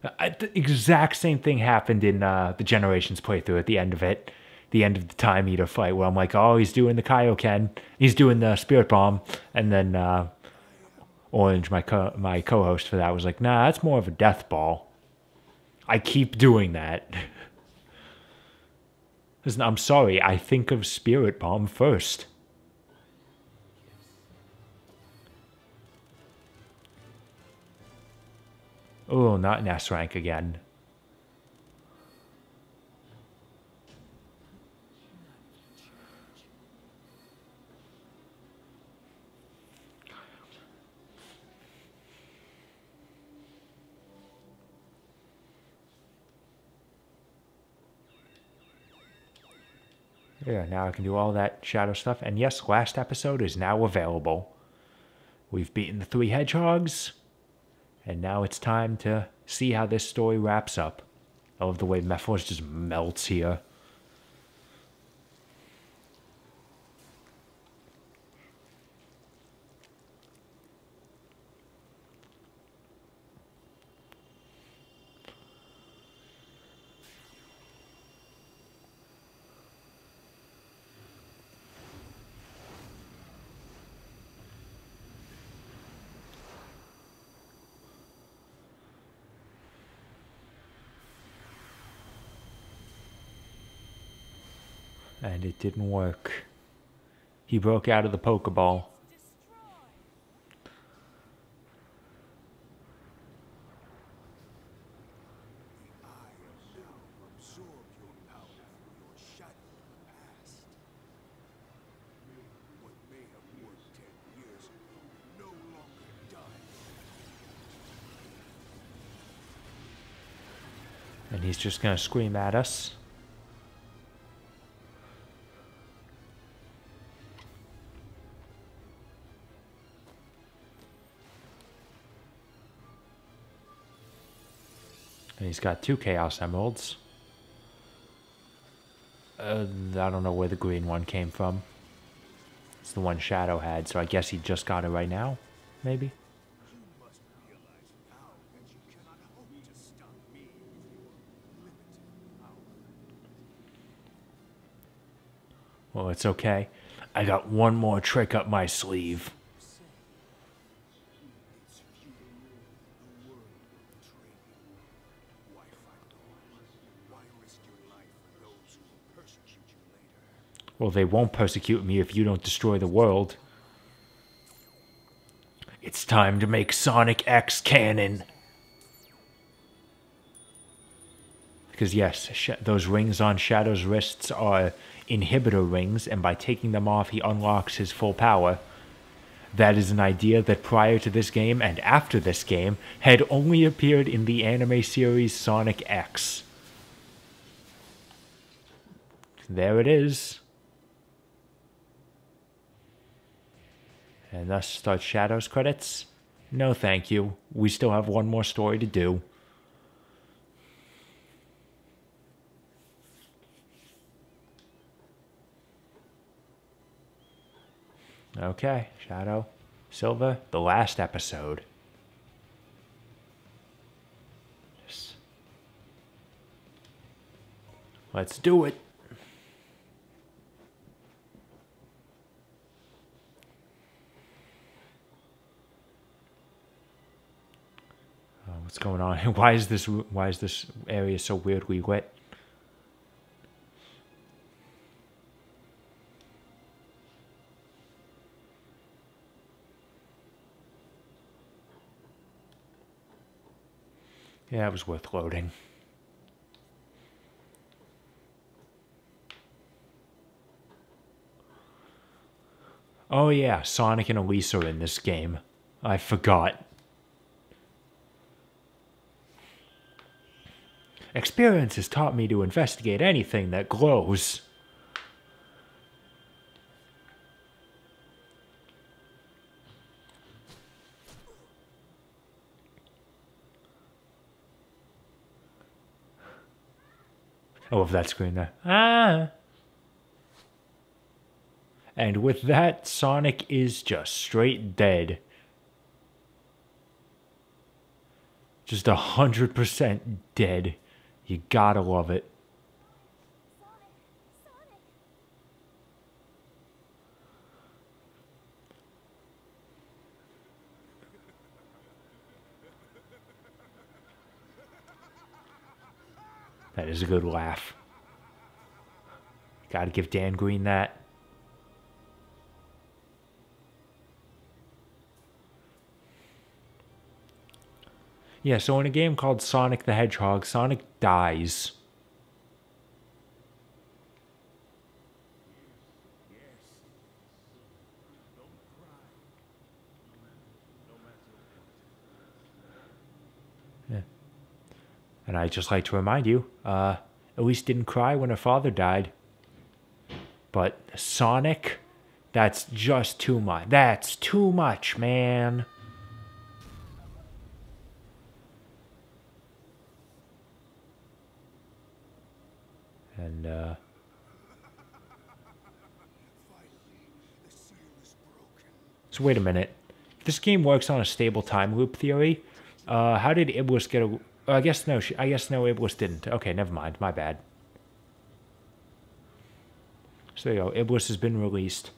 The exact same thing happened in the Generations playthrough at the end of it. The end of the Time Eater fight, where I'm like, oh, he's doing the Kaioken. He's doing the Spirit Bomb. And then Orange, my co-host for that, was like, nah, that's more of a Death Ball. I keep doing that. Listen, I'm sorry, I think of Spirit Bomb first. Oh, not an S rank again. Yeah, now I can do all that shadow stuff. And yes, last episode is now available. We've beaten the 3 hedgehogs. And now it's time to see how this story wraps up. I love the way Mephiles just melts here. And it didn't work. He broke out of the Pokeball. And he's just gonna scream at us. And he's got 2 Chaos Emeralds. I don't know where the green one came from. It's the one Shadow had, so I guess he just got it right now, maybe? Well, it's okay. I got one more trick up my sleeve. Well, they won't persecute me if you don't destroy the world. It's time to make Sonic X canon. Because yes, those rings on Shadow's wrists are inhibitor rings, and by taking them off, he unlocks his full power. That is an idea that prior to this game and after this game had only appeared in the anime series Sonic X. There it is. And thus starts Shadow's credits. No thank you. We still have one more story to do. Okay, Shadow, Silver, the last episode. Yes. Let's do it. What's going on? Why is this area so weirdly lit? Yeah, it was worth loading. Oh yeah, Sonic and Elise are in this game. I forgot. Experience has taught me to investigate anything that glows. I love that screen there. Ah! And with that, Sonic is just straight dead. Just 100% dead. You gotta love it. That is a good laugh. Gotta give Dan Green that. Yeah, so in a game called Sonic the Hedgehog, Sonic dies. Yeah. And I'd just like to remind you, Elise didn't cry when her father died. But Sonic, that's just too much. That's too much, man. And, so wait a minute. This game works on a stable time loop theory. How did Iblis get a... I guess no, I guess no, Iblis didn't. Okay, never mind. My bad. So there you go. Iblis has been released.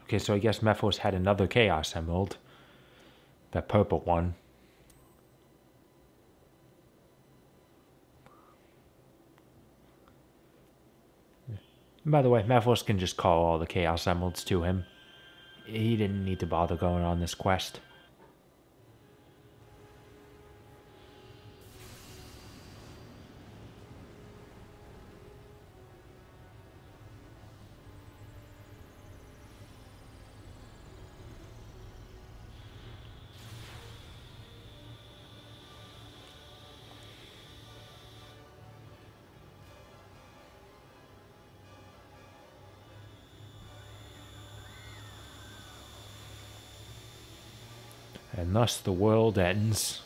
Okay, so I guess Mephiles had another Chaos Emerald. That purple one. And by the way, Mephiles can just call all the Chaos Emeralds to him. He didn't need to bother going on this quest. And thus the world ends.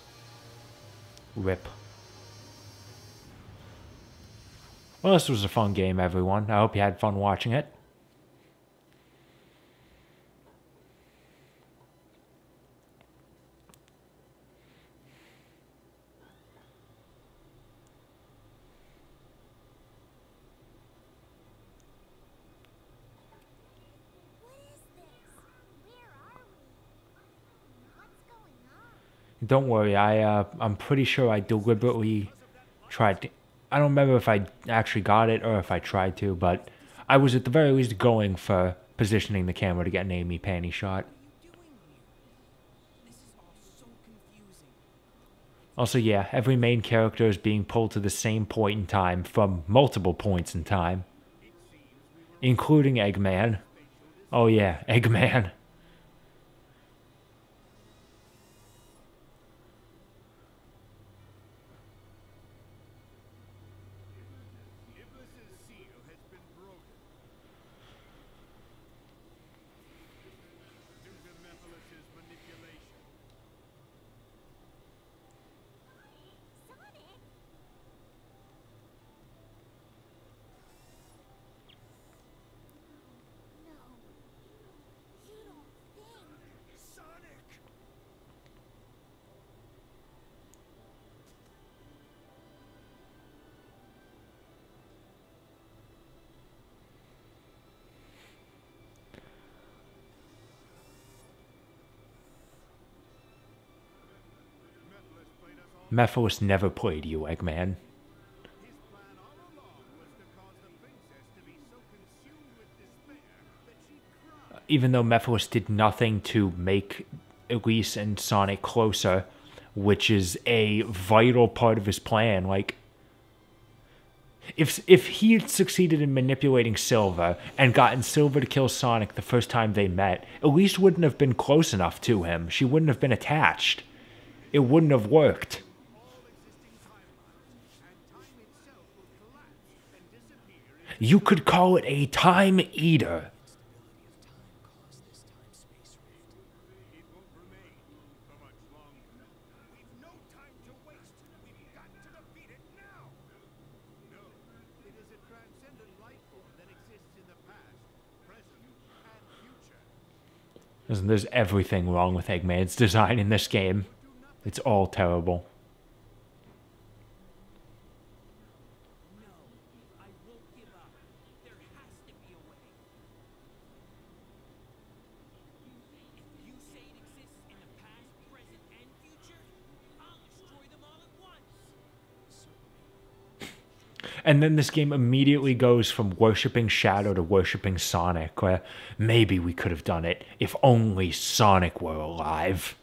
Rip. Well, this was a fun game, everyone. I hope you had fun watching it. Don't worry, I'm pretty sure I deliberately tried to... I don't remember if I actually got it or if I tried to, but I was at the very least going for positioning the camera to get an Amy panty shot. Also, yeah, every main character is being pulled to the same point in time from multiple points in time. Including Eggman. Oh yeah, Eggman. Mephiles never played you, Eggman. Even though Mephiles did nothing to make Elise and Sonic closer, which is a vital part of his plan, like... If he had succeeded in manipulating Silver and gotten Silver to kill Sonic the first time they met, Elise wouldn't have been close enough to him. She wouldn't have been attached. It wouldn't have worked. You could call it a time eater. Listen, there's everything wrong with Eggman's design in this game. It's all terrible. And then this game immediately goes from worshipping Shadow to worshipping Sonic, where maybe we could have done it if only Sonic were alive.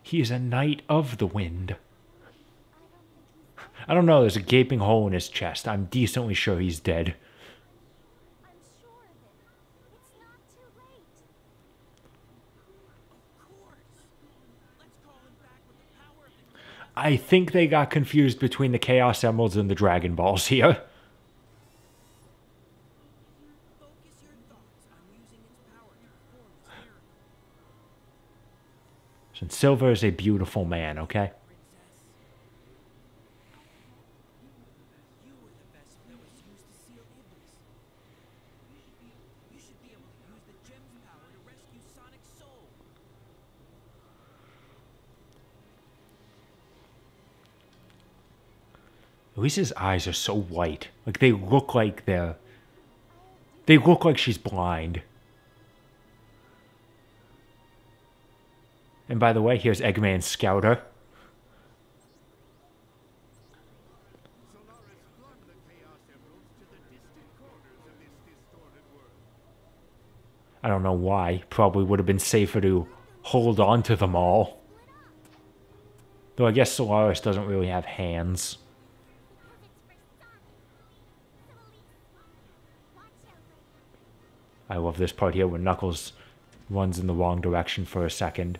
He is a knight of the wind. I don't know, there's a gaping hole in his chest. I'm decently sure he's dead. I'm sure of it. It's not too late. Of course. Let's call him back with the power of the I think they got confused between the Chaos Emeralds and the Dragon Balls here. Focus your thoughts on using its power to perform its miracle. And Silver is a beautiful man, okay? Princess. You were the vessel that was used to seal Iblis. You should be able to use the gem's power to rescue Sonic's soul. At least his eyes are so white. Like, they look like they're... They look like she's blind. And by the way, here's Eggman's Scouter. Solaris flung the Chaos Emeralds to the distant corners of this distorted world. I don't know why. Probably would have been safer to hold on to them all. Though I guess Solaris doesn't really have hands. I love this part here where Knuckles runs in the wrong direction for a second.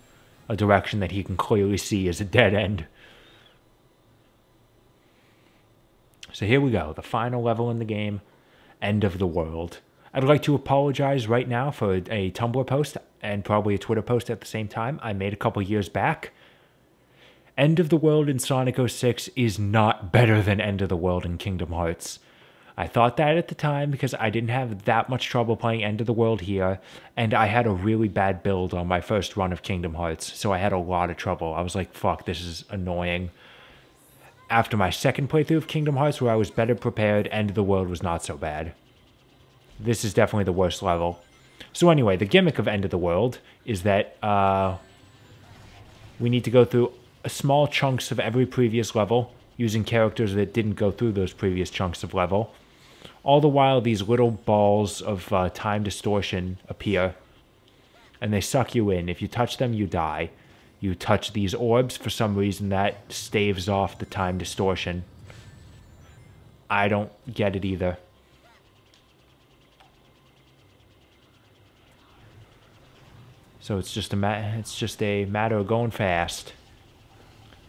A direction that he can clearly see is a dead end. So here we go, the final level in the game, End of the World. I'd like to apologize right now for a Tumblr post and probably a Twitter post at the same time I made a couple years back. End of the World in Sonic 06 is not better than End of the World in Kingdom Hearts. I thought that at the time because I didn't have that much trouble playing End of the World here, and I had a really bad build on my first run of Kingdom Hearts, so I had a lot of trouble. I was like, fuck, this is annoying. After my second playthrough of Kingdom Hearts, where I was better prepared, End of the World was not so bad. This is definitely the worst level. So anyway, the gimmick of End of the World is that we need to go through small chunks of every previous level, using characters that didn't go through those previous chunks of level. All the while, these little balls of time distortion appear, and they suck you in. If you touch them, you die. You touch these orbs, for some reason that staves off the time distortion. I don't get it either. So it's just a matter of going fast,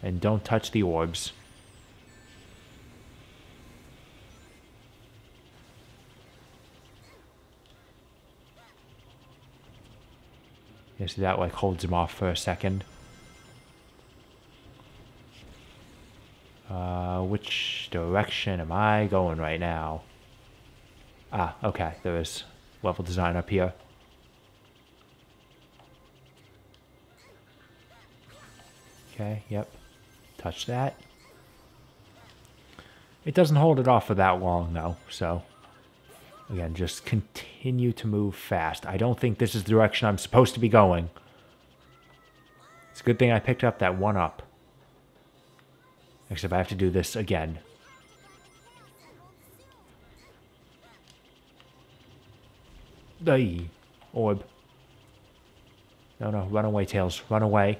and don't touch the orbs. You see that like holds him off for a second. Which direction am I going right now? Ah, okay, there is level design up here. Okay, yep. Touch that. It doesn't hold it off for that long though, so again, just continue to move fast. I don't think this is the direction I'm supposed to be going. It's a good thing I picked up that 1-up. Except I have to do this again. Ay, orb. No, no, run away, Tails. Run away.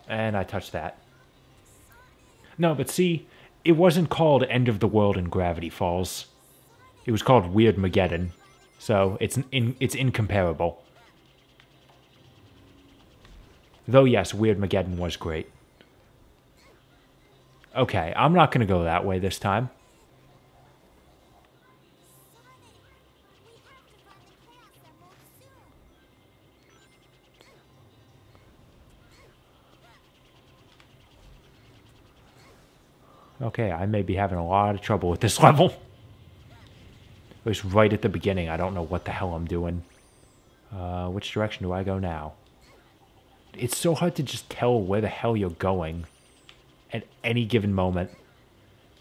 And I touched that. No, but see, it wasn't called End of the World in Gravity Falls. It was called Weirdmageddon. So it's incomparable. Though yes, Weirdmageddon was great. Okay, I'm not going to go that way this time. Okay, I may be having a lot of trouble with this level. It was right at the beginning. I don't know what the hell I'm doing. Which direction do I go now? It's so hard to just tell where the hell you're going at any given moment.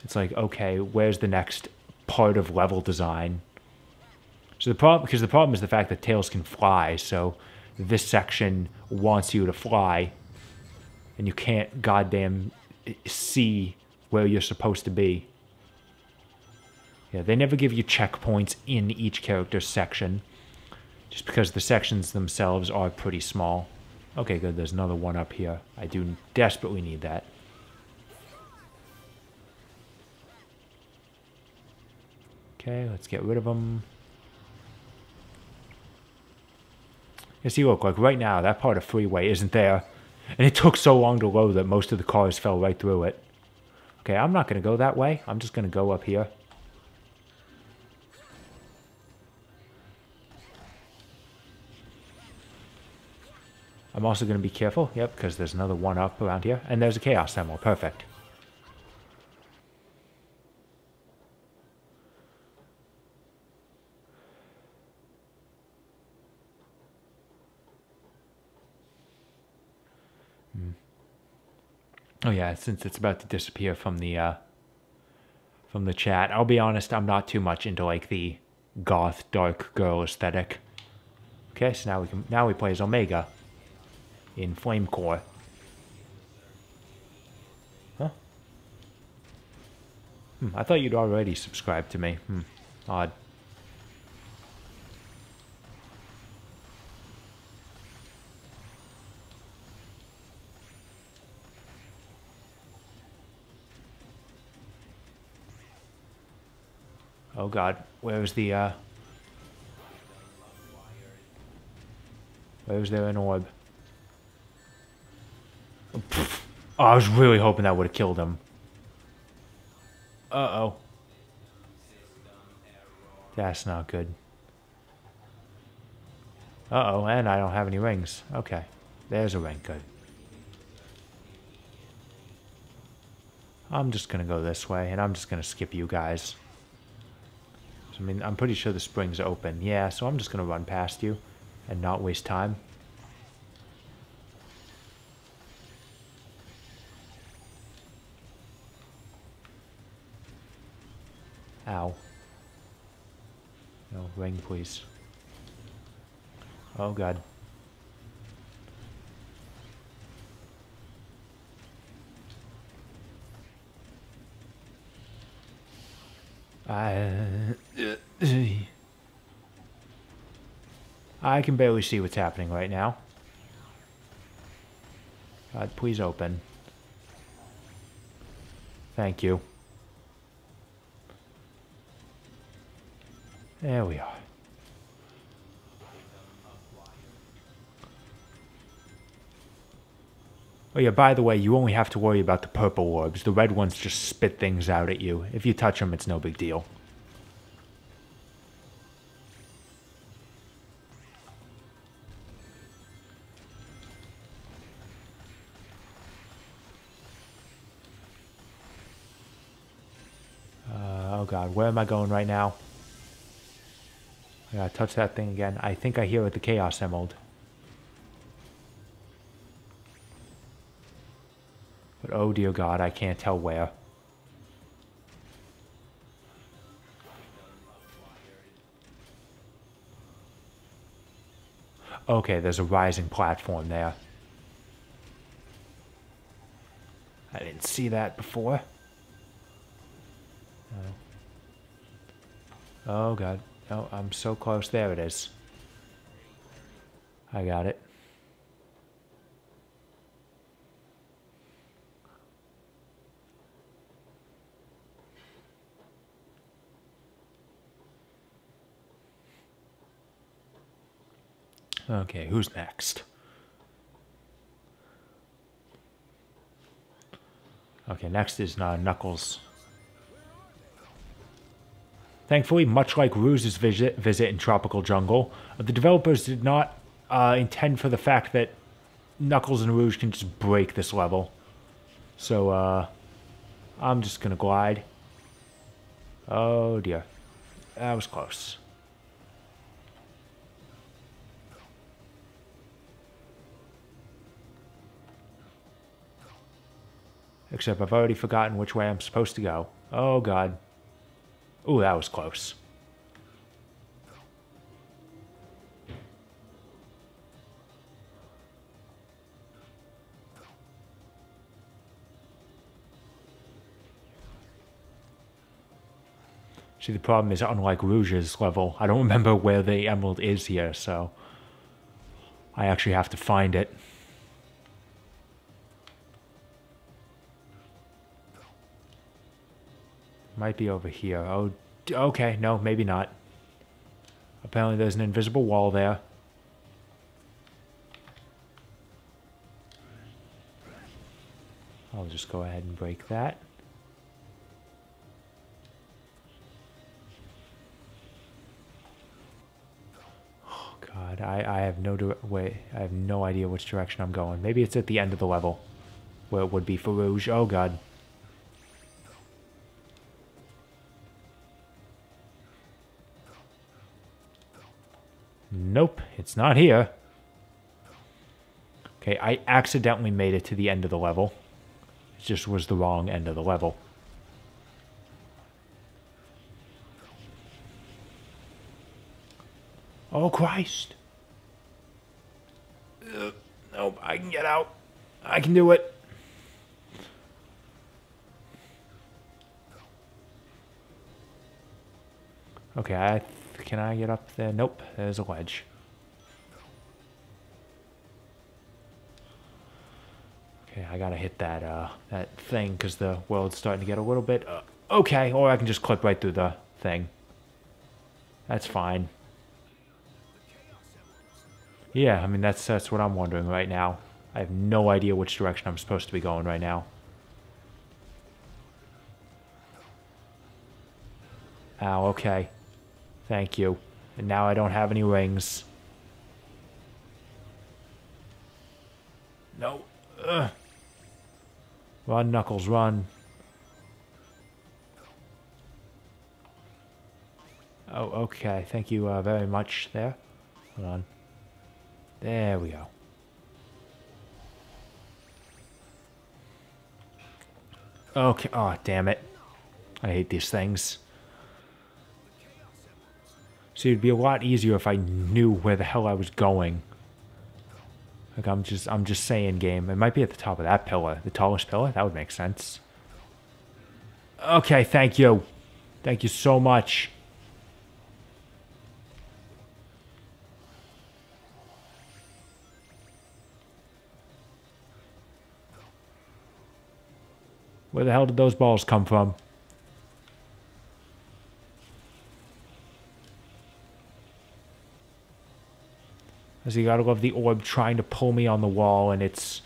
It's like, okay, where's the next part of level design? So the problem is the fact that Tails can fly, so this section wants you to fly, and you can't goddamn see where you're supposed to be. Yeah, they never give you checkpoints in each character's section. Just because the sections themselves are pretty small. Okay, good. There's another one up here. I do desperately need that. Okay, let's get rid of them. You see, look, like right now, that part of freeway isn't there. And it took so long to load that most of the cars fell right through it. Okay, I'm not going to go that way. I'm just going to go up here. I'm also going to be careful. Yep, because there's another one up around here. And there's a Chaos Emerald. Perfect. Oh yeah, since it's about to disappear from the chat, I'll be honest, I'm not too much into like the goth dark girl aesthetic. Okay, so now we play as Omega in Flame Core. Huh? I thought you'd already subscribed to me. Odd. Oh god, where's there an orb? Oh, I was really hoping that would have killed him. Uh-oh. That's not good. Uh-oh, and I don't have any rings. Okay, there's a ring, good. I'm just gonna go this way, and I'm just gonna skip you guys. I mean, I'm pretty sure the spring's open. Yeah, so I'm just going to run past you and not waste time. Ow. No, ring, please. Oh, God. I can barely see what's happening right now. God, please open. Thank you. There we are. Oh yeah, by the way, you only have to worry about the purple orbs. The red ones just spit things out at you. If you touch them, it's no big deal. Oh god, where am I going right now? I gotta touch that thing again. I think I hear it, the Chaos Emerald. But oh dear god, I can't tell where. Okay, there's a rising platform there. I didn't see that before. Oh god. Oh, I'm so close. There it is. I got it. Okay, who's next? Okay, next is Knuckles. Thankfully, much like Ruse's visit in Tropical Jungle, the developers did not intend for the fact that Knuckles and Rouge can just break this level. So, I'm just gonna glide. Oh dear. That was close. Except I've already forgotten which way I'm supposed to go. Oh god. Ooh, that was close. See, the problem is, unlike Rouge's level, I don't remember where the emerald is here, so I actually have to find it. Might be over here. Oh, okay. No, maybe not. Apparently there's an invisible wall there. I'll just go ahead and break that. Oh God, I have no way. I have no idea which direction I'm going. Maybe it's at the end of the level, where it would be for Rouge. Oh God. Nope, it's not here. Okay, I accidentally made it to the end of the level. It just was the wrong end of the level. Oh, Christ. Nope, I can get out. I can do it. Okay, can I get up there? Nope, there's a ledge. Okay, I gotta hit that that thing because the world's starting to get a little bit... okay, or I can just clip right through the thing. That's fine. Yeah, I mean, that's what I'm wondering right now. I have no idea which direction I'm supposed to be going right now. Ow, okay. Thank you. And now I don't have any rings. No. Ugh. Run, Knuckles, run. Oh, okay. Thank you very much there. Hold on. There we go. Okay. Oh, damn it. I hate these things. See, it'd be a lot easier if I knew where the hell I was going. Like, I'm just saying, game. It might be at the top of that pillar. The tallest pillar? That would make sense. Okay, thank you. Thank you so much. Where the hell did those balls come from? As you gotta love the orb trying to pull me on the wall, and it's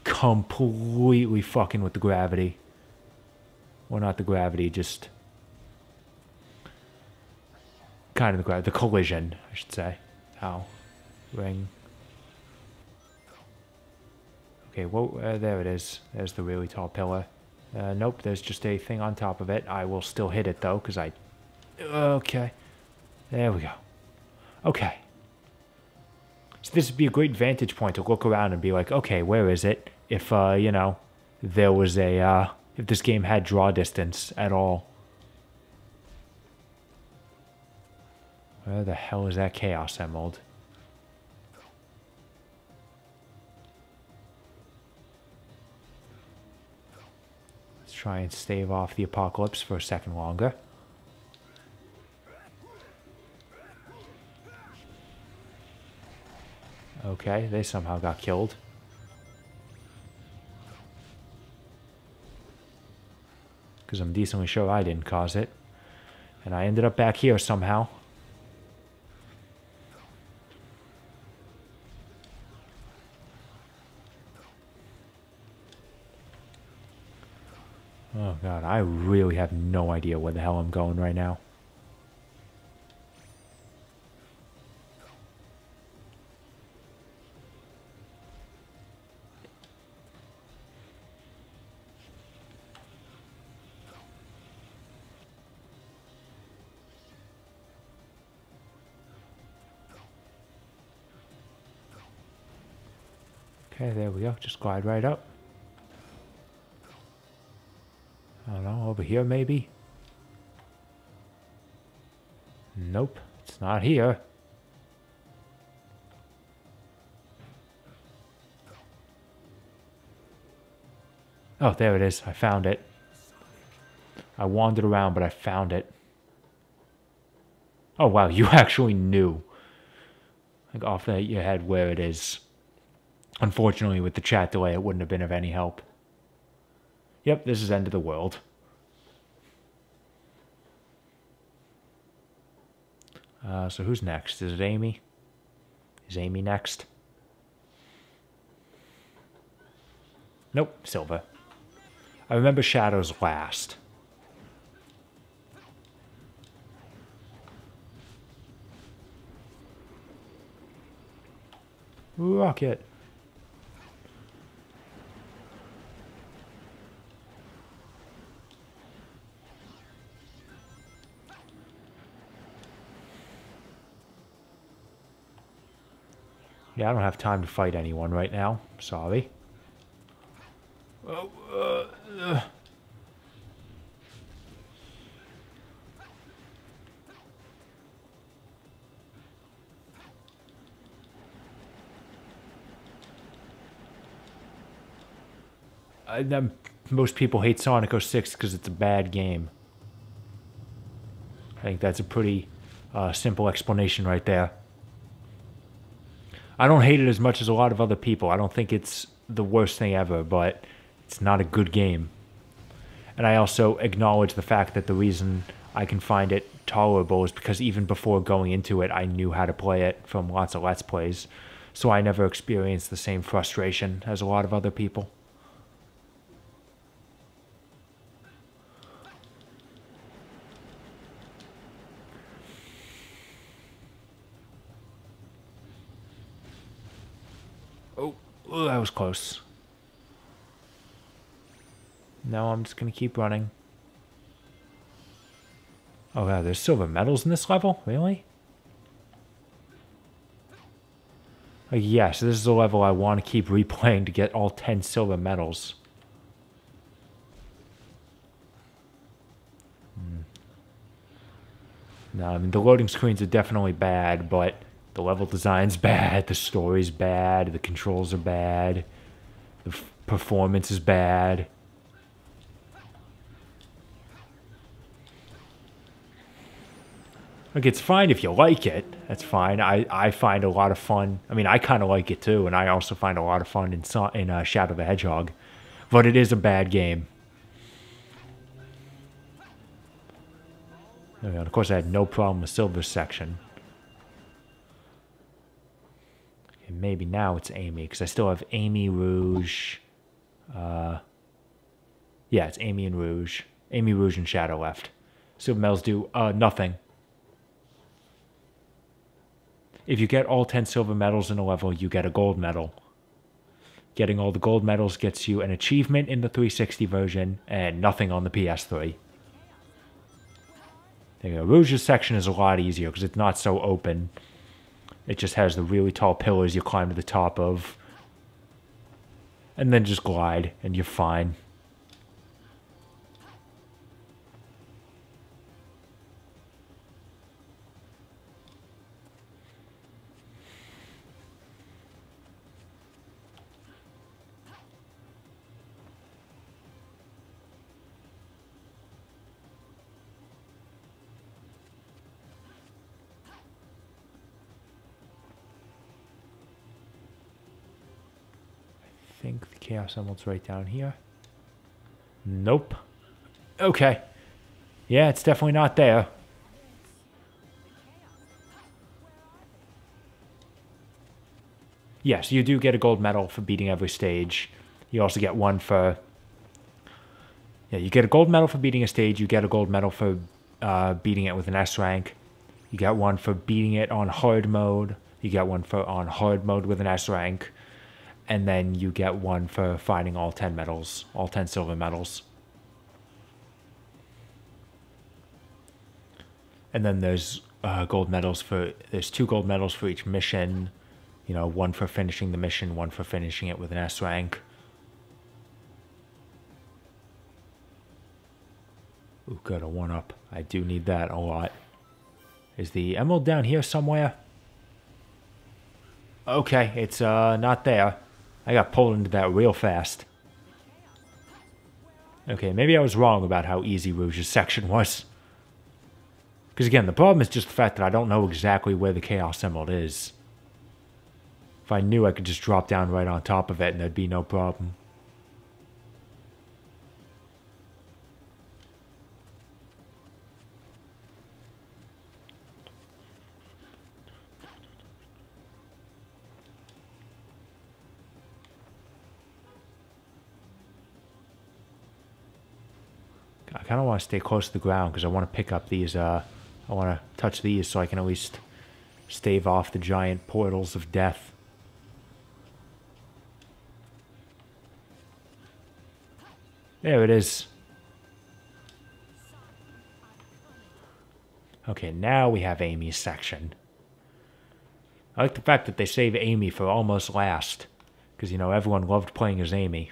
completely fucking with the gravity. Well, not the gravity, just kind of the gravity. The collision, I should say. Ow. Ring. Okay, well, there it is. There's the really tall pillar. Nope, there's just a thing on top of it. I will still hit it, though, because I... Okay. There we go. Okay. So this would be a great vantage point to look around and be like, okay, where is it? If, you know, there was a, if this game had draw distance at all. Where the hell is that Chaos Emerald? Let's try and stave off the apocalypse for a second longer. Okay, they somehow got killed. Because I'm decently sure I didn't cause it. And I ended up back here somehow. Oh god, I really have no idea where the hell I'm going right now. Okay, there we go. Just glide right up. I don't know, over here maybe? Nope, it's not here. Oh, there it is. I found it. I wandered around, but I found it. Oh, wow, you actually knew. Like, off your head where it is. Unfortunately, with the chat delay, it wouldn't have been of any help. Yep, this is end of the world. So who's next? Is it Amy? Is Amy next? Nope, Silver. I remember Shadows last. Rocket. Yeah, I don't have time to fight anyone right now. Sorry. Most people hate Sonic 06 because it's a bad game. I think that's a pretty simple explanation right there. I don't hate it as much as a lot of other people. I don't think it's the worst thing ever, but it's not a good game. And I also acknowledge the fact that the reason I can find it tolerable is because even before going into it, I knew how to play it from lots of Let's Plays. So I never experienced the same frustration as a lot of other people. Oh, that was close. No, I'm just going to keep running. Oh, wow, there's silver medals in this level? Really? Oh, yeah, so this is a level I want to keep replaying to get all 10 silver medals. No, I mean, the loading screens are definitely bad, but the level design's bad, the story's bad, the controls are bad, the performance is bad. Like, it's fine if you like it. That's fine. I find a lot of fun. I mean, I kind of like it too, and I also find a lot of fun in Shadow the Hedgehog. But it is a bad game. And of course, I had no problem with Silver's section. Okay, maybe now it's Amy, because I still have Amy, Rouge. Yeah, it's Amy and Rouge. Amy, Rouge, and Shadow left. Silver medals do nothing. If you get all 10 silver medals in a level, you get a gold medal. Getting all the gold medals gets you an achievement in the 360 version and nothing on the PS3. Rouge's section is a lot easier because it's not so open. It just has the really tall pillars you climb to the top of. And then just glide and you're fine. I think the Chaos Emerald's right down here. Nope. Okay. Yeah, it's definitely not there. Yes, you do get a gold medal for beating every stage. You also get one for... Yeah, you get a gold medal for beating a stage. You get a gold medal for beating it with an S rank. You get one for beating it on hard mode. You get one for on hard mode with an S rank. And then you get one for finding all 10 medals, all 10 silver medals. And then there's gold medals for, there's 2 gold medals for each mission. You know, one for finishing the mission, one for finishing it with an S rank. Ooh, good, a 1-up. I do need that a lot. Is the emerald down here somewhere? Okay, it's not there. I got pulled into that real fast. Okay, maybe I was wrong about how easy Rouge's section was. Because again, the problem is just the fact that I don't know exactly where the Chaos Emerald is. If I knew, I could just drop down right on top of it and there'd be no problem. I kind of want to stay close to the ground because I want to pick up these, I want to touch these so I can at least stave off the giant portals of death. There it is. Okay, now we have Amy's section. I like the fact that they save Amy for almost last. Because, you know, everyone loved playing as Amy.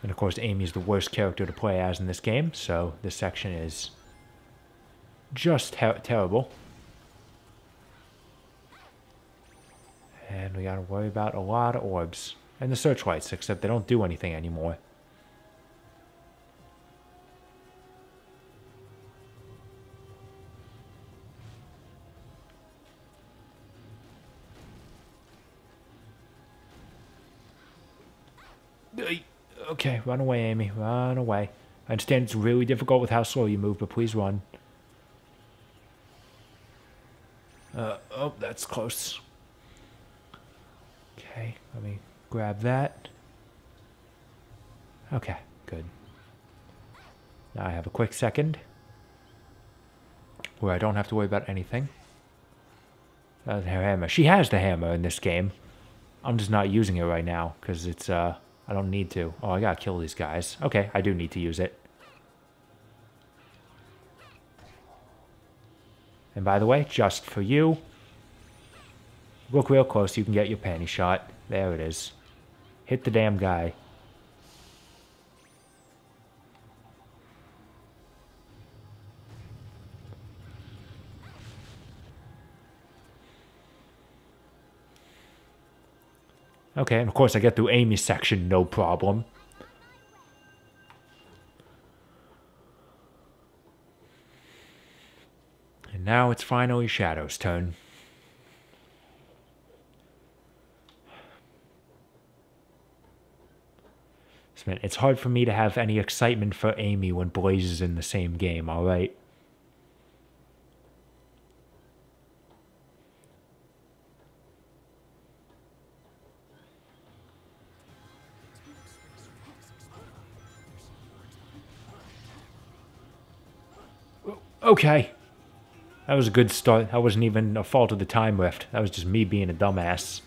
And of course, Amy's the worst character to play as in this game, so this section is just terrible. And we gotta worry about a lot of orbs. And the searchlights, except they don't do anything anymore. Okay, run away, Amy. Run away. I understand it's really difficult with how slow you move, but please run. Oh, that's close. Okay, let me grab that. Okay, good. Now I have a quick second where I don't have to worry about anything. Her hammer. She has the hammer in this game. I'm just not using it right now because it's, I don't need to. Oh, I gotta kill these guys. Okay, I do need to use it. And by the way, just for you, look real close, you can get your panty shot. There it is. Hit the damn guy. Okay, and of course I get through Amy's section, no problem. And now it's finally Shadow's turn. Man, it's hard for me to have any excitement for Amy when Blaze is in the same game, alright? Okay. That was a good start. That wasn't even a fault of the time rift. That was just me being a dumbass.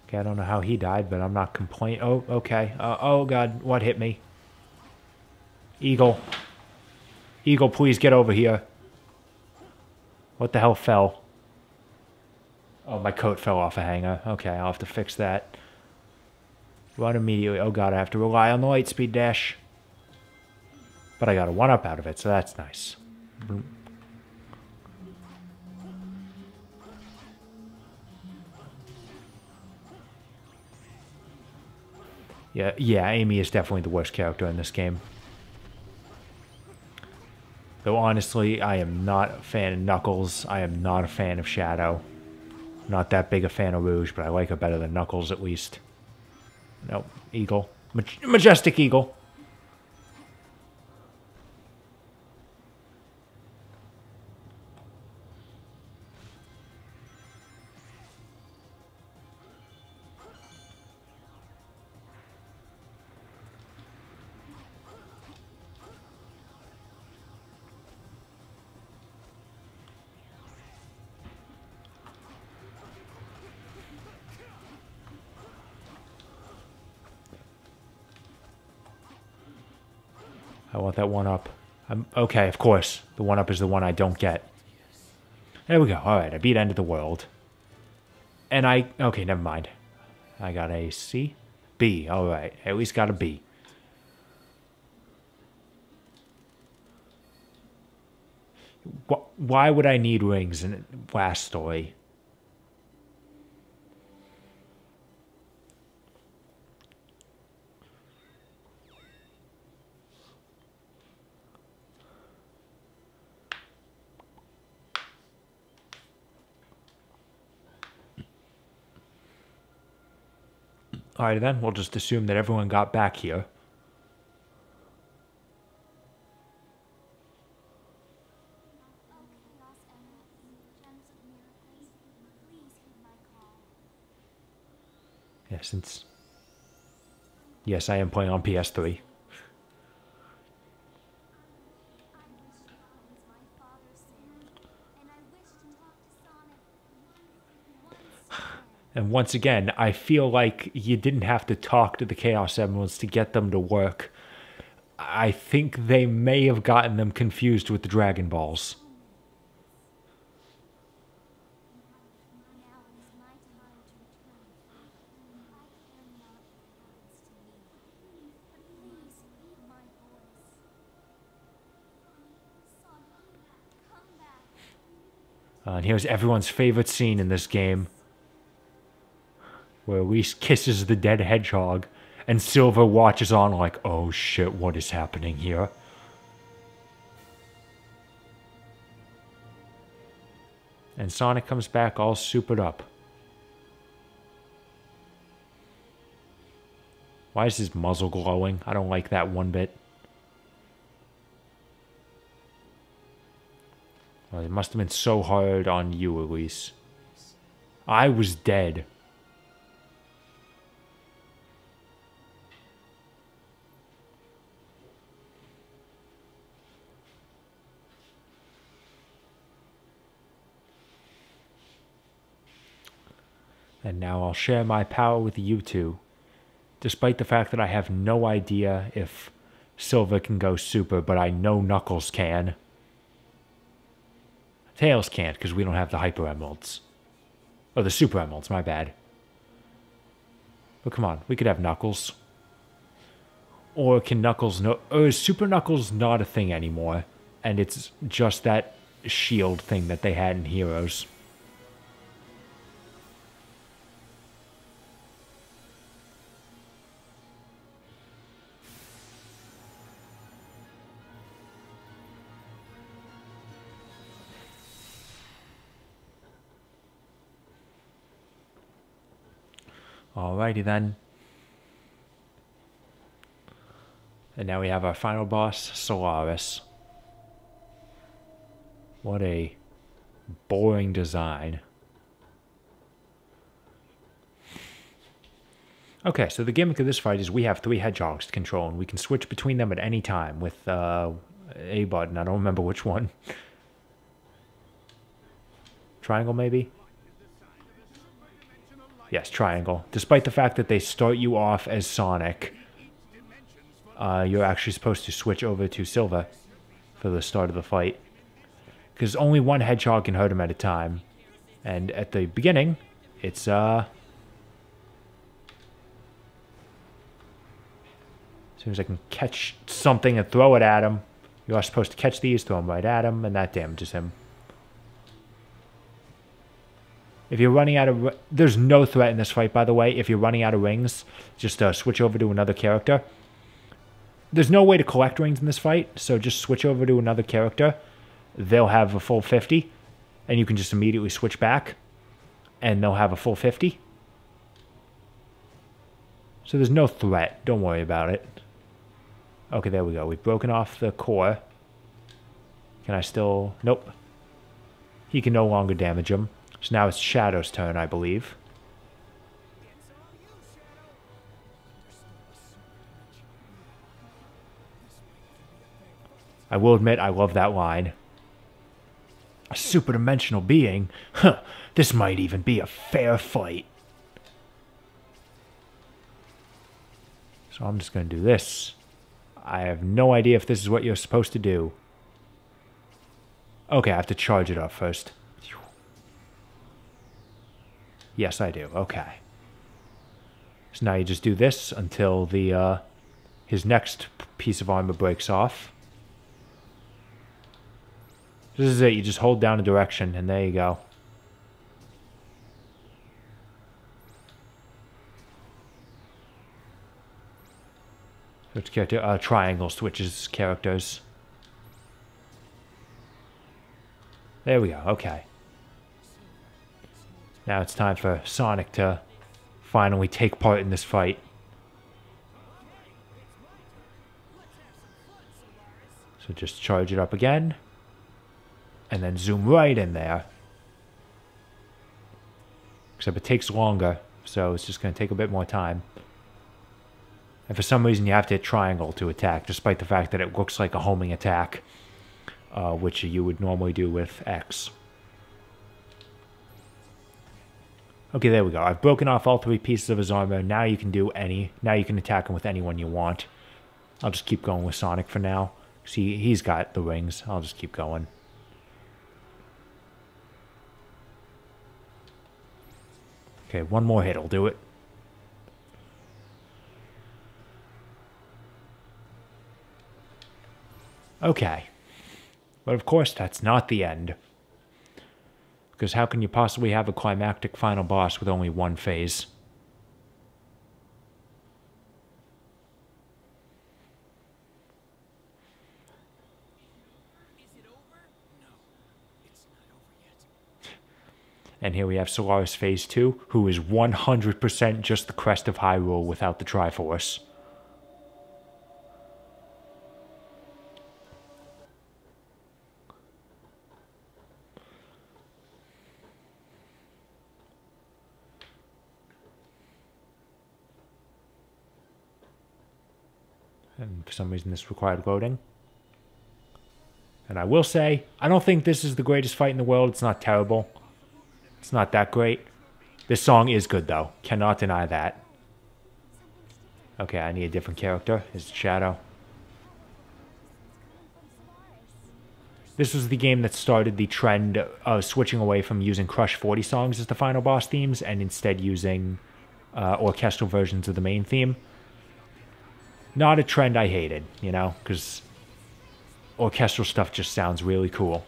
Okay, I don't know how he died, but I'm not complaining. Oh, okay. Oh, God. What hit me? Eagle. Eagle, please get over here. What the hell fell? Oh, my coat fell off a hanger. Okay, I'll have to fix that. Run immediately. Oh, God, I have to rely on the light speed dash. But I got a 1-up out of it, so that's nice. Yeah, Amy is definitely the worst character in this game. Though honestly, I am not a fan of Knuckles. I am not a fan of Shadow. Not that big a fan of Rouge, but I like her better than Knuckles at least. Nope, Eagle. Majestic Eagle. I want that 1-up. Okay, of course. The 1-up is the one I don't get. There we go. Alright, I beat End of the World. And okay, never mind. I got a C? B, alright. At least got a B. Why would I need rings in last story? Alright then, we'll just assume that everyone got back here. Yeah, since... Yes, I am playing on PS3. And once again, I feel like you didn't have to talk to the Chaos Emeralds to get them to work. I think they may have gotten them confused with the Dragon Balls. And here's everyone's favorite scene in this game, where Reese kisses the dead hedgehog, and Silver watches on like, oh shit, what is happening here? And Sonic comes back all supered up. Why is his muzzle glowing? I don't like that one bit. Well, it must have been so hard on you, Elise. I was dead. And now I'll share my power with you two, despite the fact that I have no idea if Silver can go super, but I know Knuckles can. Tails can't, because we don't have the Hyper Emeralds. Oh, the Super Emeralds, my bad. But come on, we could have Knuckles. Or can Knuckles no... Or is Super Knuckles not a thing anymore? And it's just that shield thing that they had in Heroes. Alrighty then. And now we have our final boss, Solaris. What a boring design. Okay, so the gimmick of this fight is we have 3 hedgehogs to control, and we can switch between them at any time with a button. I don't remember which one. Triangle, maybe? Yes, triangle. Despite the fact that they start you off as Sonic, you're actually supposed to switch over to Silver for the start of the fight. Because only one hedgehog can hurt him at a time. And at the beginning, it's, as soon as I can catch something and throw it at him, you are supposed to catch these, throw them right at him, and that damages him. If you're running out of... There's no threat in this fight, by the way. If you're running out of rings, just switch over to another character. There's no way to collect rings in this fight, so just switch over to another character. They'll have a full 50, and you can just immediately switch back, and they'll have a full 50. So there's no threat. Don't worry about it. Okay, there we go. We've broken off the core. Can I still... Nope. He can no longer damage him. So now it's Shadow's turn, I believe. I will admit, I love that line. A super-dimensional being? Huh, this might even be a fair fight. So I'm just going to do this. I have no idea if this is what you're supposed to do. Okay, I have to charge it up first. Yes, I do. Okay. So now you just do this until the his next piece of armor breaks off. This is it. You just hold down a direction, and there you go. Switch character. Triangle switches characters. There we go. Okay. Now it's time for Sonic to finally take part in this fight. So just charge it up again. And then zoom right in there. Except it takes longer, so it's just going to take a bit more time. And for some reason you have to hit triangle to attack, despite the fact that it looks like a homing attack, which you would normally do with X. Okay, there we go. I've broken off all 3 pieces of his armor. Now you can do now you can attack him with anyone you want. I'll just keep going with Sonic for now. See, he's got the rings. I'll just keep going. Okay, one more hit will do it. Okay. But of course, that's not the end. Because how can you possibly have a climactic final boss with only one phase? And here we have Solaris Phase 2, who is 100% just the crest of Hyrule without the Triforce. And for some reason this required loading. And I will say, I don't think this is the greatest fight in the world. It's not terrible. It's not that great. This song is good, though. Cannot deny that. Okay, I need a different character. It's Shadow. This was the game that started the trend of switching away from using Crush 40 songs as the final boss themes and instead using orchestral versions of the main theme. Not a trend I hated, you know, because orchestral stuff just sounds really cool.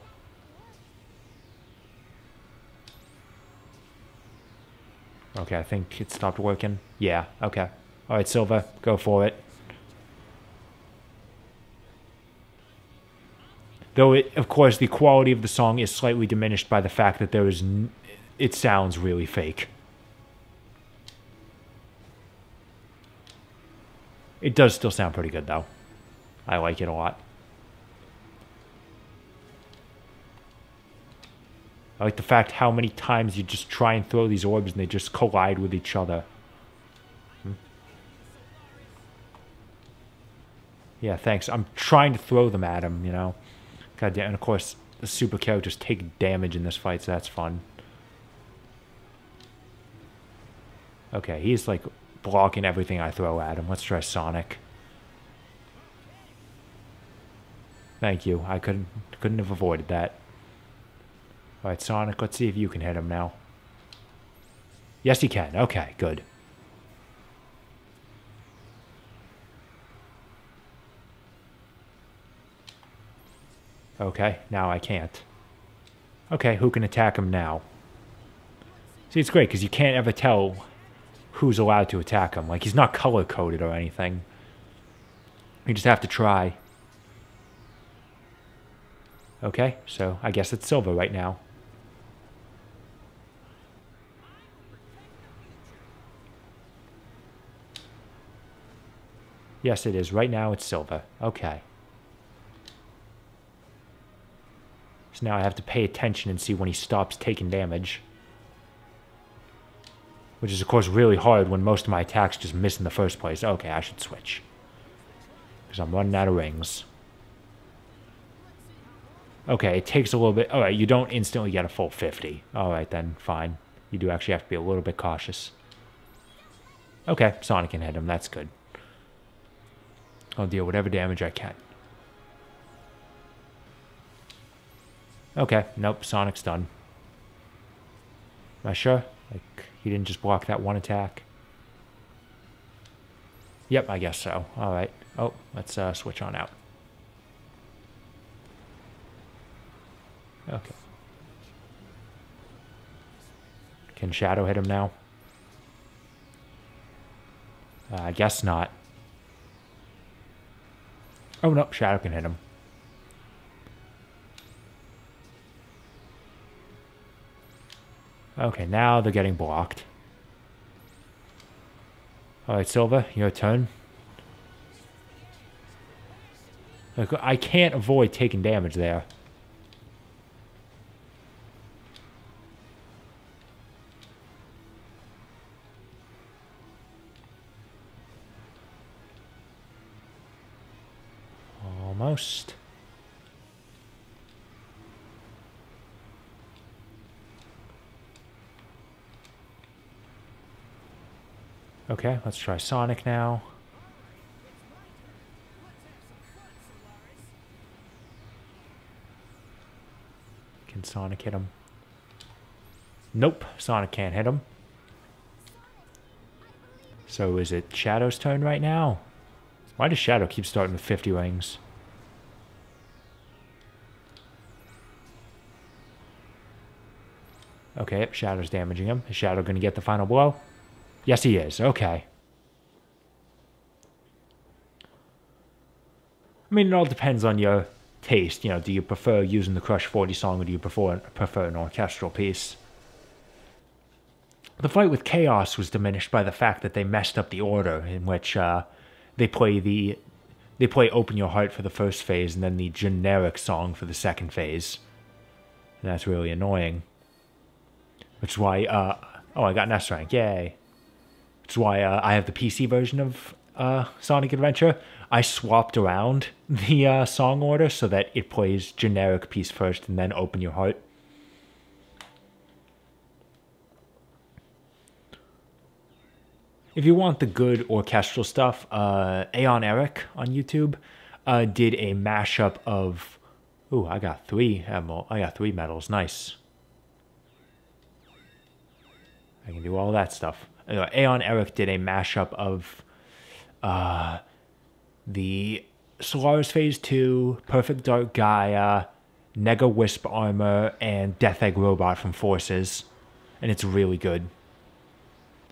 Okay, I think it stopped working. Yeah, okay. Alright, Silva, go for it. Though, of course, the quality of the song is slightly diminished by the fact that it sounds really fake. It does still sound pretty good, though. I like it a lot. I like the fact how many times you just try and throw these orbs and they just collide with each other. Yeah, thanks. I'm trying to throw them at him, you know. God damn, and of course, the super characters take damage in this fight, so that's fun. Okay, he's like blocking everything I throw at him. Let's try Sonic. Thank you. I couldn't have avoided that. Alright, Sonic, let's see if you can hit him now. Yes, you can. Okay, good. Okay, now I can't. Okay, who can attack him now? See, it's great, because you can't ever tell who's allowed to attack him. Like, he's not color-coded or anything. You just have to try. Okay, so I guess it's Silva right now. Yes, it is. Right now, it's Silva. Okay. So now I have to pay attention and see when he stops taking damage. Which is, of course, really hard when most of my attacks just miss in the first place. Okay, I should switch. Because I'm running out of rings. Okay, it takes a little bit. Alright, you don't instantly get a full 50. Alright then, fine. You do actually have to be a little bit cautious. Okay, Sonic can hit him. That's good. I'll deal whatever damage I can. Okay, nope, Sonic's done. Am I sure? Like, he didn't just block that one attack? Yep, I guess so. Alright. Oh, let's switch on out. Okay. Can Shadow hit him now? I guess not. Oh, no, Shadow can hit him. Okay, now they're getting blocked. Alright, Silver, your turn. Like, I can't avoid taking damage there. Almost. Okay, let's try Sonic now. Can Sonic hit him? Nope, Sonic can't hit him. So is it Shadow's turn right now? Why does Shadow keep starting with 50 rings? Okay, Shadow's damaging him. Is Shadow going to get the final blow? Yes, he is. Okay. I mean, it all depends on your taste. You know, do you prefer using the Crush 40 song or do you prefer an orchestral piece? The fight with Chaos was diminished by the fact that they messed up the order in which they play Open Your Heart for the first phase and then the generic song for the second phase. And that's really annoying. Which is why, oh, I got an S rank, yay. Which is why I have the PC version of Sonic Adventure. I swapped around the song order so that it plays generic piece first and then Open Your Heart. If you want the good orchestral stuff, Aeon Eric on YouTube did a mashup of... Ooh, I got three medals, nice. I can do all that stuff. Aeon Eric did a mashup of the Solaris Phase 2, Perfect Dark Gaia, Nega Wisp Armor, and Death Egg Robot from Forces. And it's really good.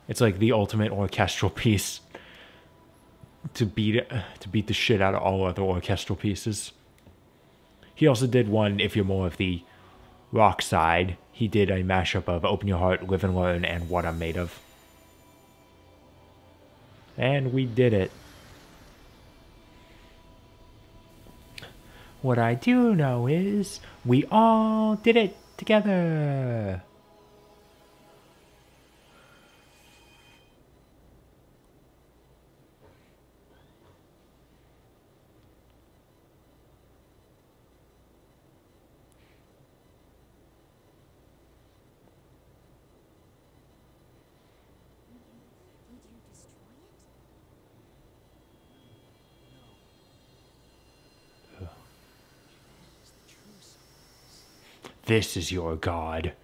It's like the ultimate orchestral piece to beat the shit out of all other orchestral pieces. He also did one, if you're more of the rock side, he did a mashup of Open Your Heart, Live and Learn, and What I'm Made Of. And we did it. What I do know is we all did it together. This is your god.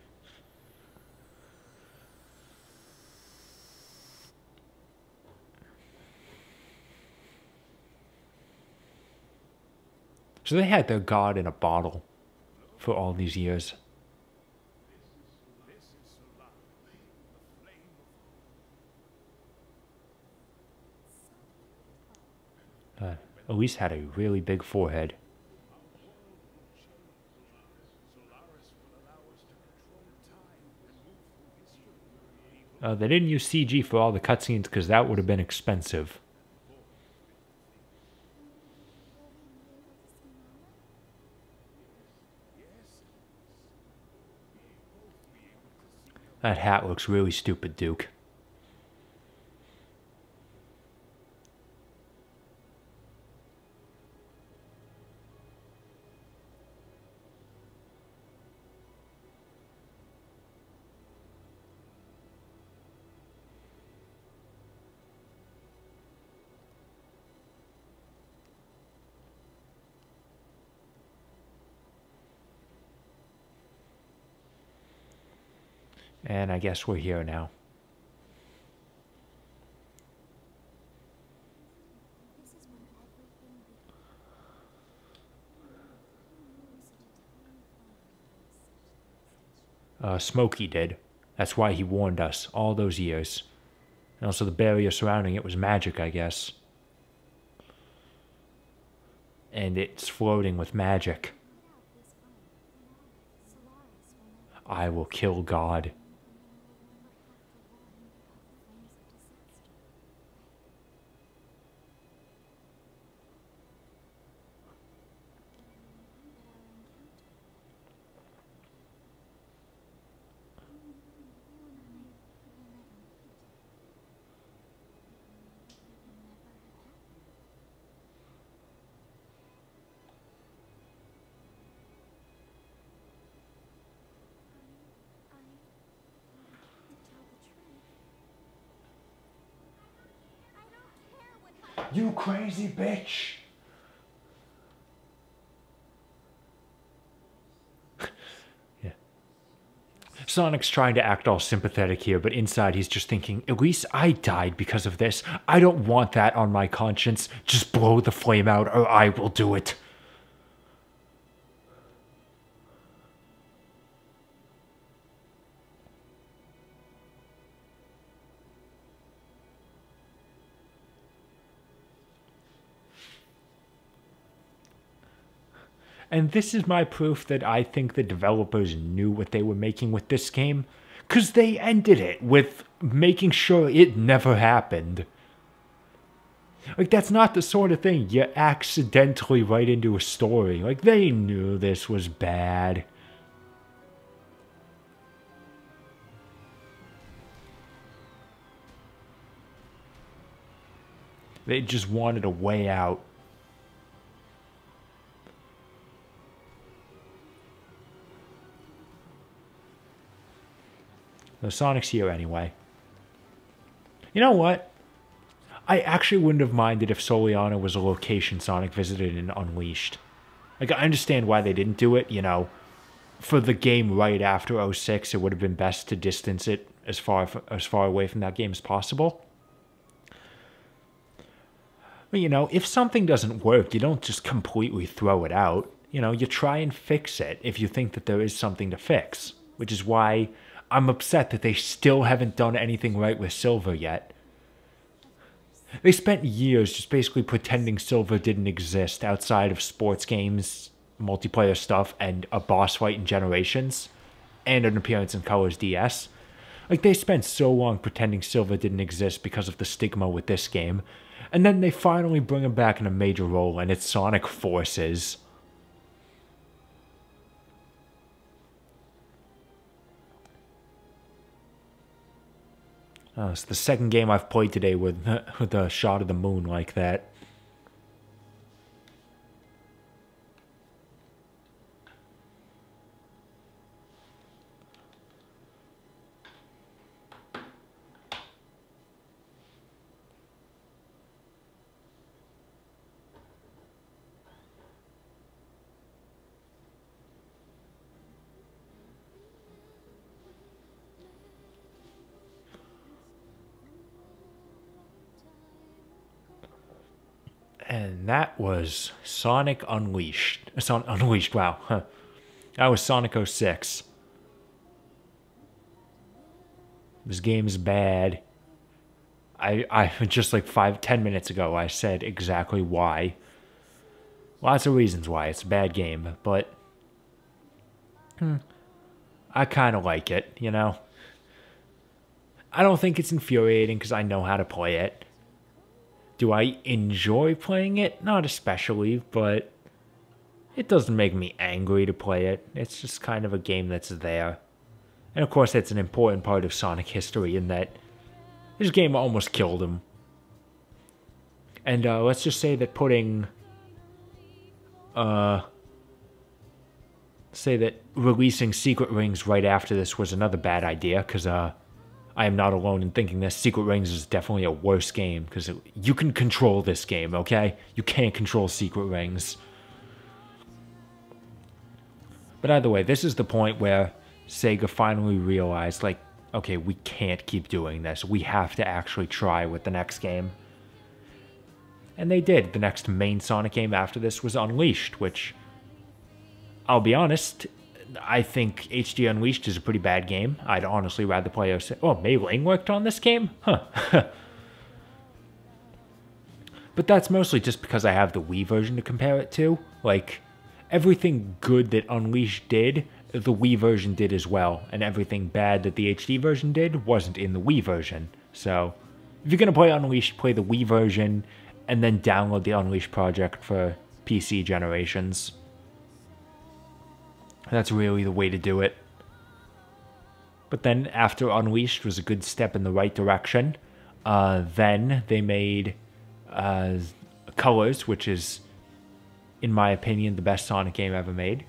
So they had their god in a bottle for all these years. Elise had a really big forehead. They didn't use CG for all the cutscenes because that would have been expensive. That hat looks really stupid, Duke. And I guess we're here now. This is where everything began. Smokey did. That's why he warned us all those years. And also the barrier surrounding it was magic, I guess. And it's floating with magic. I will kill God. You crazy bitch! Yeah. Sonic's trying to act all sympathetic here, but inside he's just thinking, at least I died because of this. I don't want that on my conscience. Just blow the flame out or I will do it. And this is my proof that I think the developers knew what they were making with this game, because they ended it with making sure it never happened. Like, that's not the sort of thing you accidentally write into a story. Like, they knew this was bad. They just wanted a way out. The Sonic's here anyway. You know what? I actually wouldn't have minded if Soliana was a location Sonic visited in Unleashed. Like, I understand why they didn't do it, you know. For the game right after 06, it would have been best to distance it as far away from that game as possible. But, you know, if something doesn't work, you don't just completely throw it out. You know, you try and fix it if you think that there is something to fix. Which is why I'm upset that they still haven't done anything right with Silver yet. They spent years just basically pretending Silver didn't exist outside of sports games, multiplayer stuff, and a boss fight in Generations, and an appearance in Colors DS. Like, they spent so long pretending Silver didn't exist because of the stigma with this game, and then they finally bring him back in a major role, and it's Sonic Forces. Oh, it's the second game I've played today with a shot of the moon like that. And that was Sonic Unleashed. Unleashed, wow. Huh. That was Sonic 06. This game is bad. I just like 5-10 minutes ago, I said exactly why. Lots of reasons why. It's a bad game, but I kind of like it, you know? I don't think it's infuriating because I know how to play it. Do I enjoy playing it? Not especially, but it doesn't make me angry to play it. It's just kind of a game that's there. And of course, that's an important part of Sonic history in that this game almost killed him. And let's just say that putting... say that releasing Secret Rings right after this was another bad idea, because I am not alone in thinking this. Secret Rings is definitely a worse game, because you can control this game, okay? You can't control Secret Rings. But either way, this is the point where Sega finally realized, like, okay, we can't keep doing this. We have to actually try with the next game. And they did. The next main Sonic game after this was Unleashed, which, I'll be honest, I think HD Unleashed is a pretty bad game. I'd honestly rather play 06. Oh, Mei Ling worked on this game? Huh. But that's mostly just because I have the Wii version to compare it to. Like, everything good that Unleashed did, the Wii version did as well. And everything bad that the HD version did wasn't in the Wii version. So, if you're going to play Unleashed, play the Wii version, and then download the Unleashed project for PC generations. That's really the way to do it. But then, after Unleashed was a good step in the right direction, then they made Colors, which is, in my opinion, the best Sonic game ever made.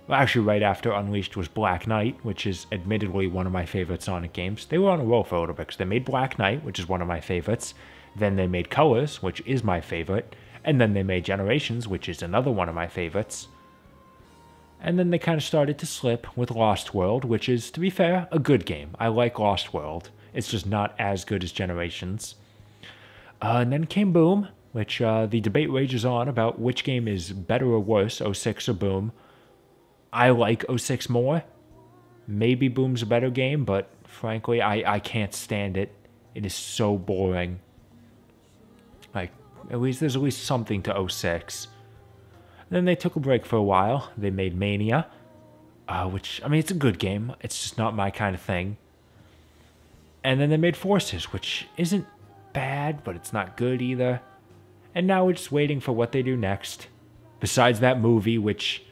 Well, actually, right after Unleashed was Black Knight, which is admittedly one of my favorite Sonic games. They were on a roll for a little bit, because they made Black Knight, which is one of my favorites. Then they made Colors, which is my favorite. And then they made Generations, which is another one of my favorites. And then they kind of started to slip with Lost World, which is, to be fair, a good game. I like Lost World. It's just not as good as Generations. And then came Boom, which the debate rages on about which game is better or worse, 06 or Boom. I like 06 more. Maybe Boom's a better game, but frankly, I can't stand it. It is so boring. Like, there's at least something to 06. Then they took a break for a while. They made Mania, which, I mean, it's a good game. It's just not my kind of thing. And then they made Forces, which isn't bad, but it's not good either. And now we're just waiting for what they do next. Besides that movie, which,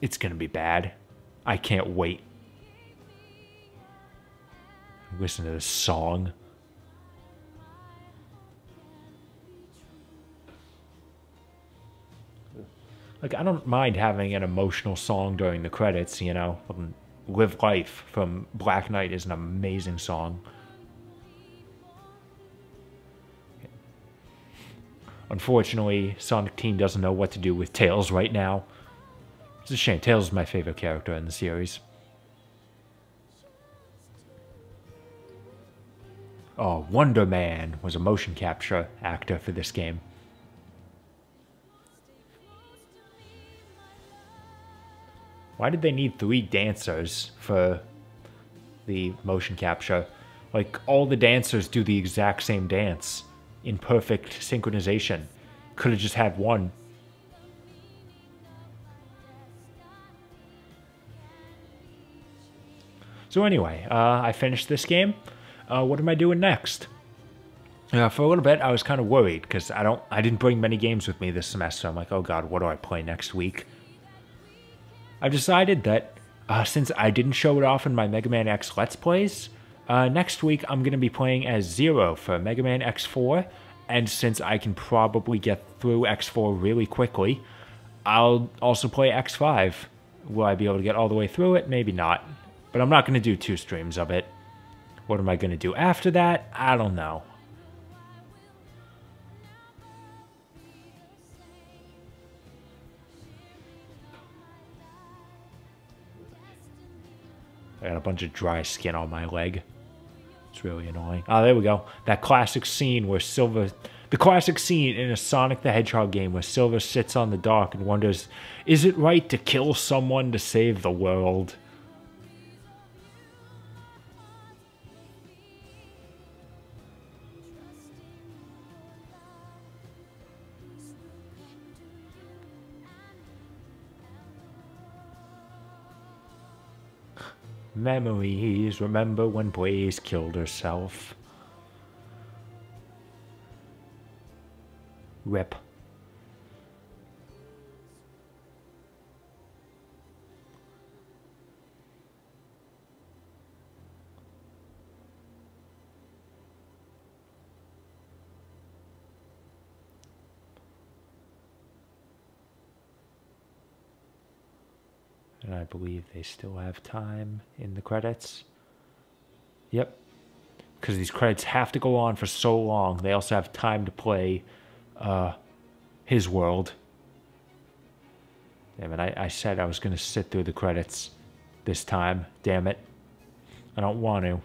it's gonna be bad. I can't wait. Listen to this song. Like, I don't mind having an emotional song during the credits, you know. Live Life from Black Knight is an amazing song. Unfortunately, Sonic Team doesn't know what to do with Tails right now. It's a shame. Tails is my favorite character in the series. Oh, Wonder Man was a motion capture actor for this game. Why did they need 3 dancers for the motion capture? Like, all the dancers do the exact same dance in perfect synchronization. Could have just had one. So anyway, I finished this game. What am I doing next? For a little bit, I was kind of worried because I didn't bring many games with me this semester. I'm like, oh god, what do I play next week? I've decided that since I didn't show it off in my Mega Man X Let's Plays, next week I'm going to be playing as Zero for Mega Man X4, and since I can probably get through X4 really quickly, I'll also play X5. Will I be able to get all the way through it? Maybe not. But I'm not going to do 2 streams of it. What am I going to do after that? I don't know. I got a bunch of dry skin on my leg. It's really annoying. Oh, there we go. That classic scene where Silver... The classic scene in a Sonic the Hedgehog game where Silver sits on the dock and wonders, is it right to kill someone to save the world? Memories, remember when Blaze killed herself. Rip. And I believe they still have time in the credits. Yep. Because these credits have to go on for so long. They also have time to play His World. Damn it, I said I was going to sit through the credits. this time. Damn it. I don't want to.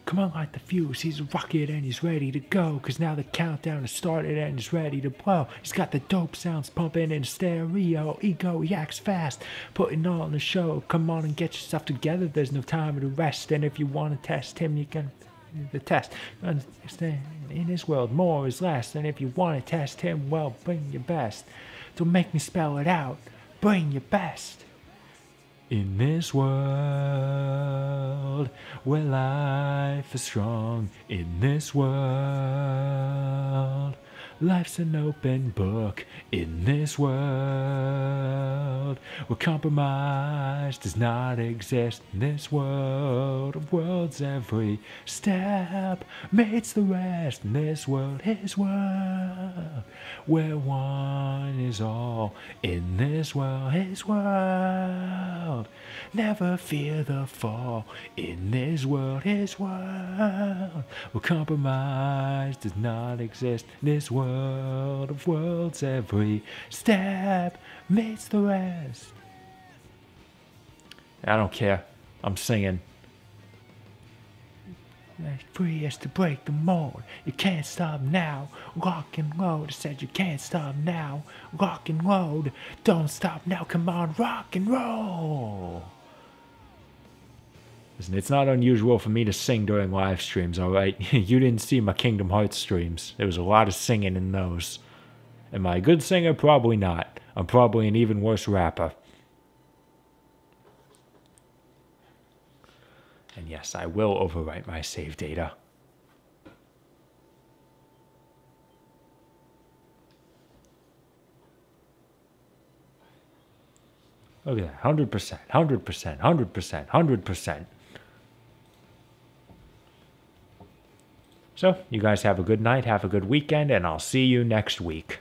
Come on, light the fuse. He's a rocket and he's ready to go. Cause now the countdown has started and he's ready to blow. He's got the dope sounds pumping in stereo. Ego, he acts fast, putting on the show. Come on and get yourself together. There's no time to rest. And if you want to test him, you can the test. Understand, in his world, more is less. And if you want to test him, well, bring your best. Don't make me spell it out. Bring your best. In this world, where life is strong, in this world, life's an open book. In this world, where compromise does not exist. In this world of worlds, every step meets the rest. In this world, his world, where one is all. In this world, his world, never fear the fall. In this world, his world, where compromise does not exist. In this world of worlds, every step meets the rest. I don't care. I'm singing. Free is to break the mold. You can't stop now. Rock and roll. I said you can't stop now. Rock and roll. Don't stop now. Come on, rock and roll. Listen, it's not unusual for me to sing during live streams, alright? You didn't see my Kingdom Hearts streams. There was a lot of singing in those. Am I a good singer? Probably not. I'm probably an even worse rapper. And yes, I will overwrite my save data. Look at that. 100%, 100%, 100%, 100%. So, you guys have a good night, have a good weekend, and I'll see you next week.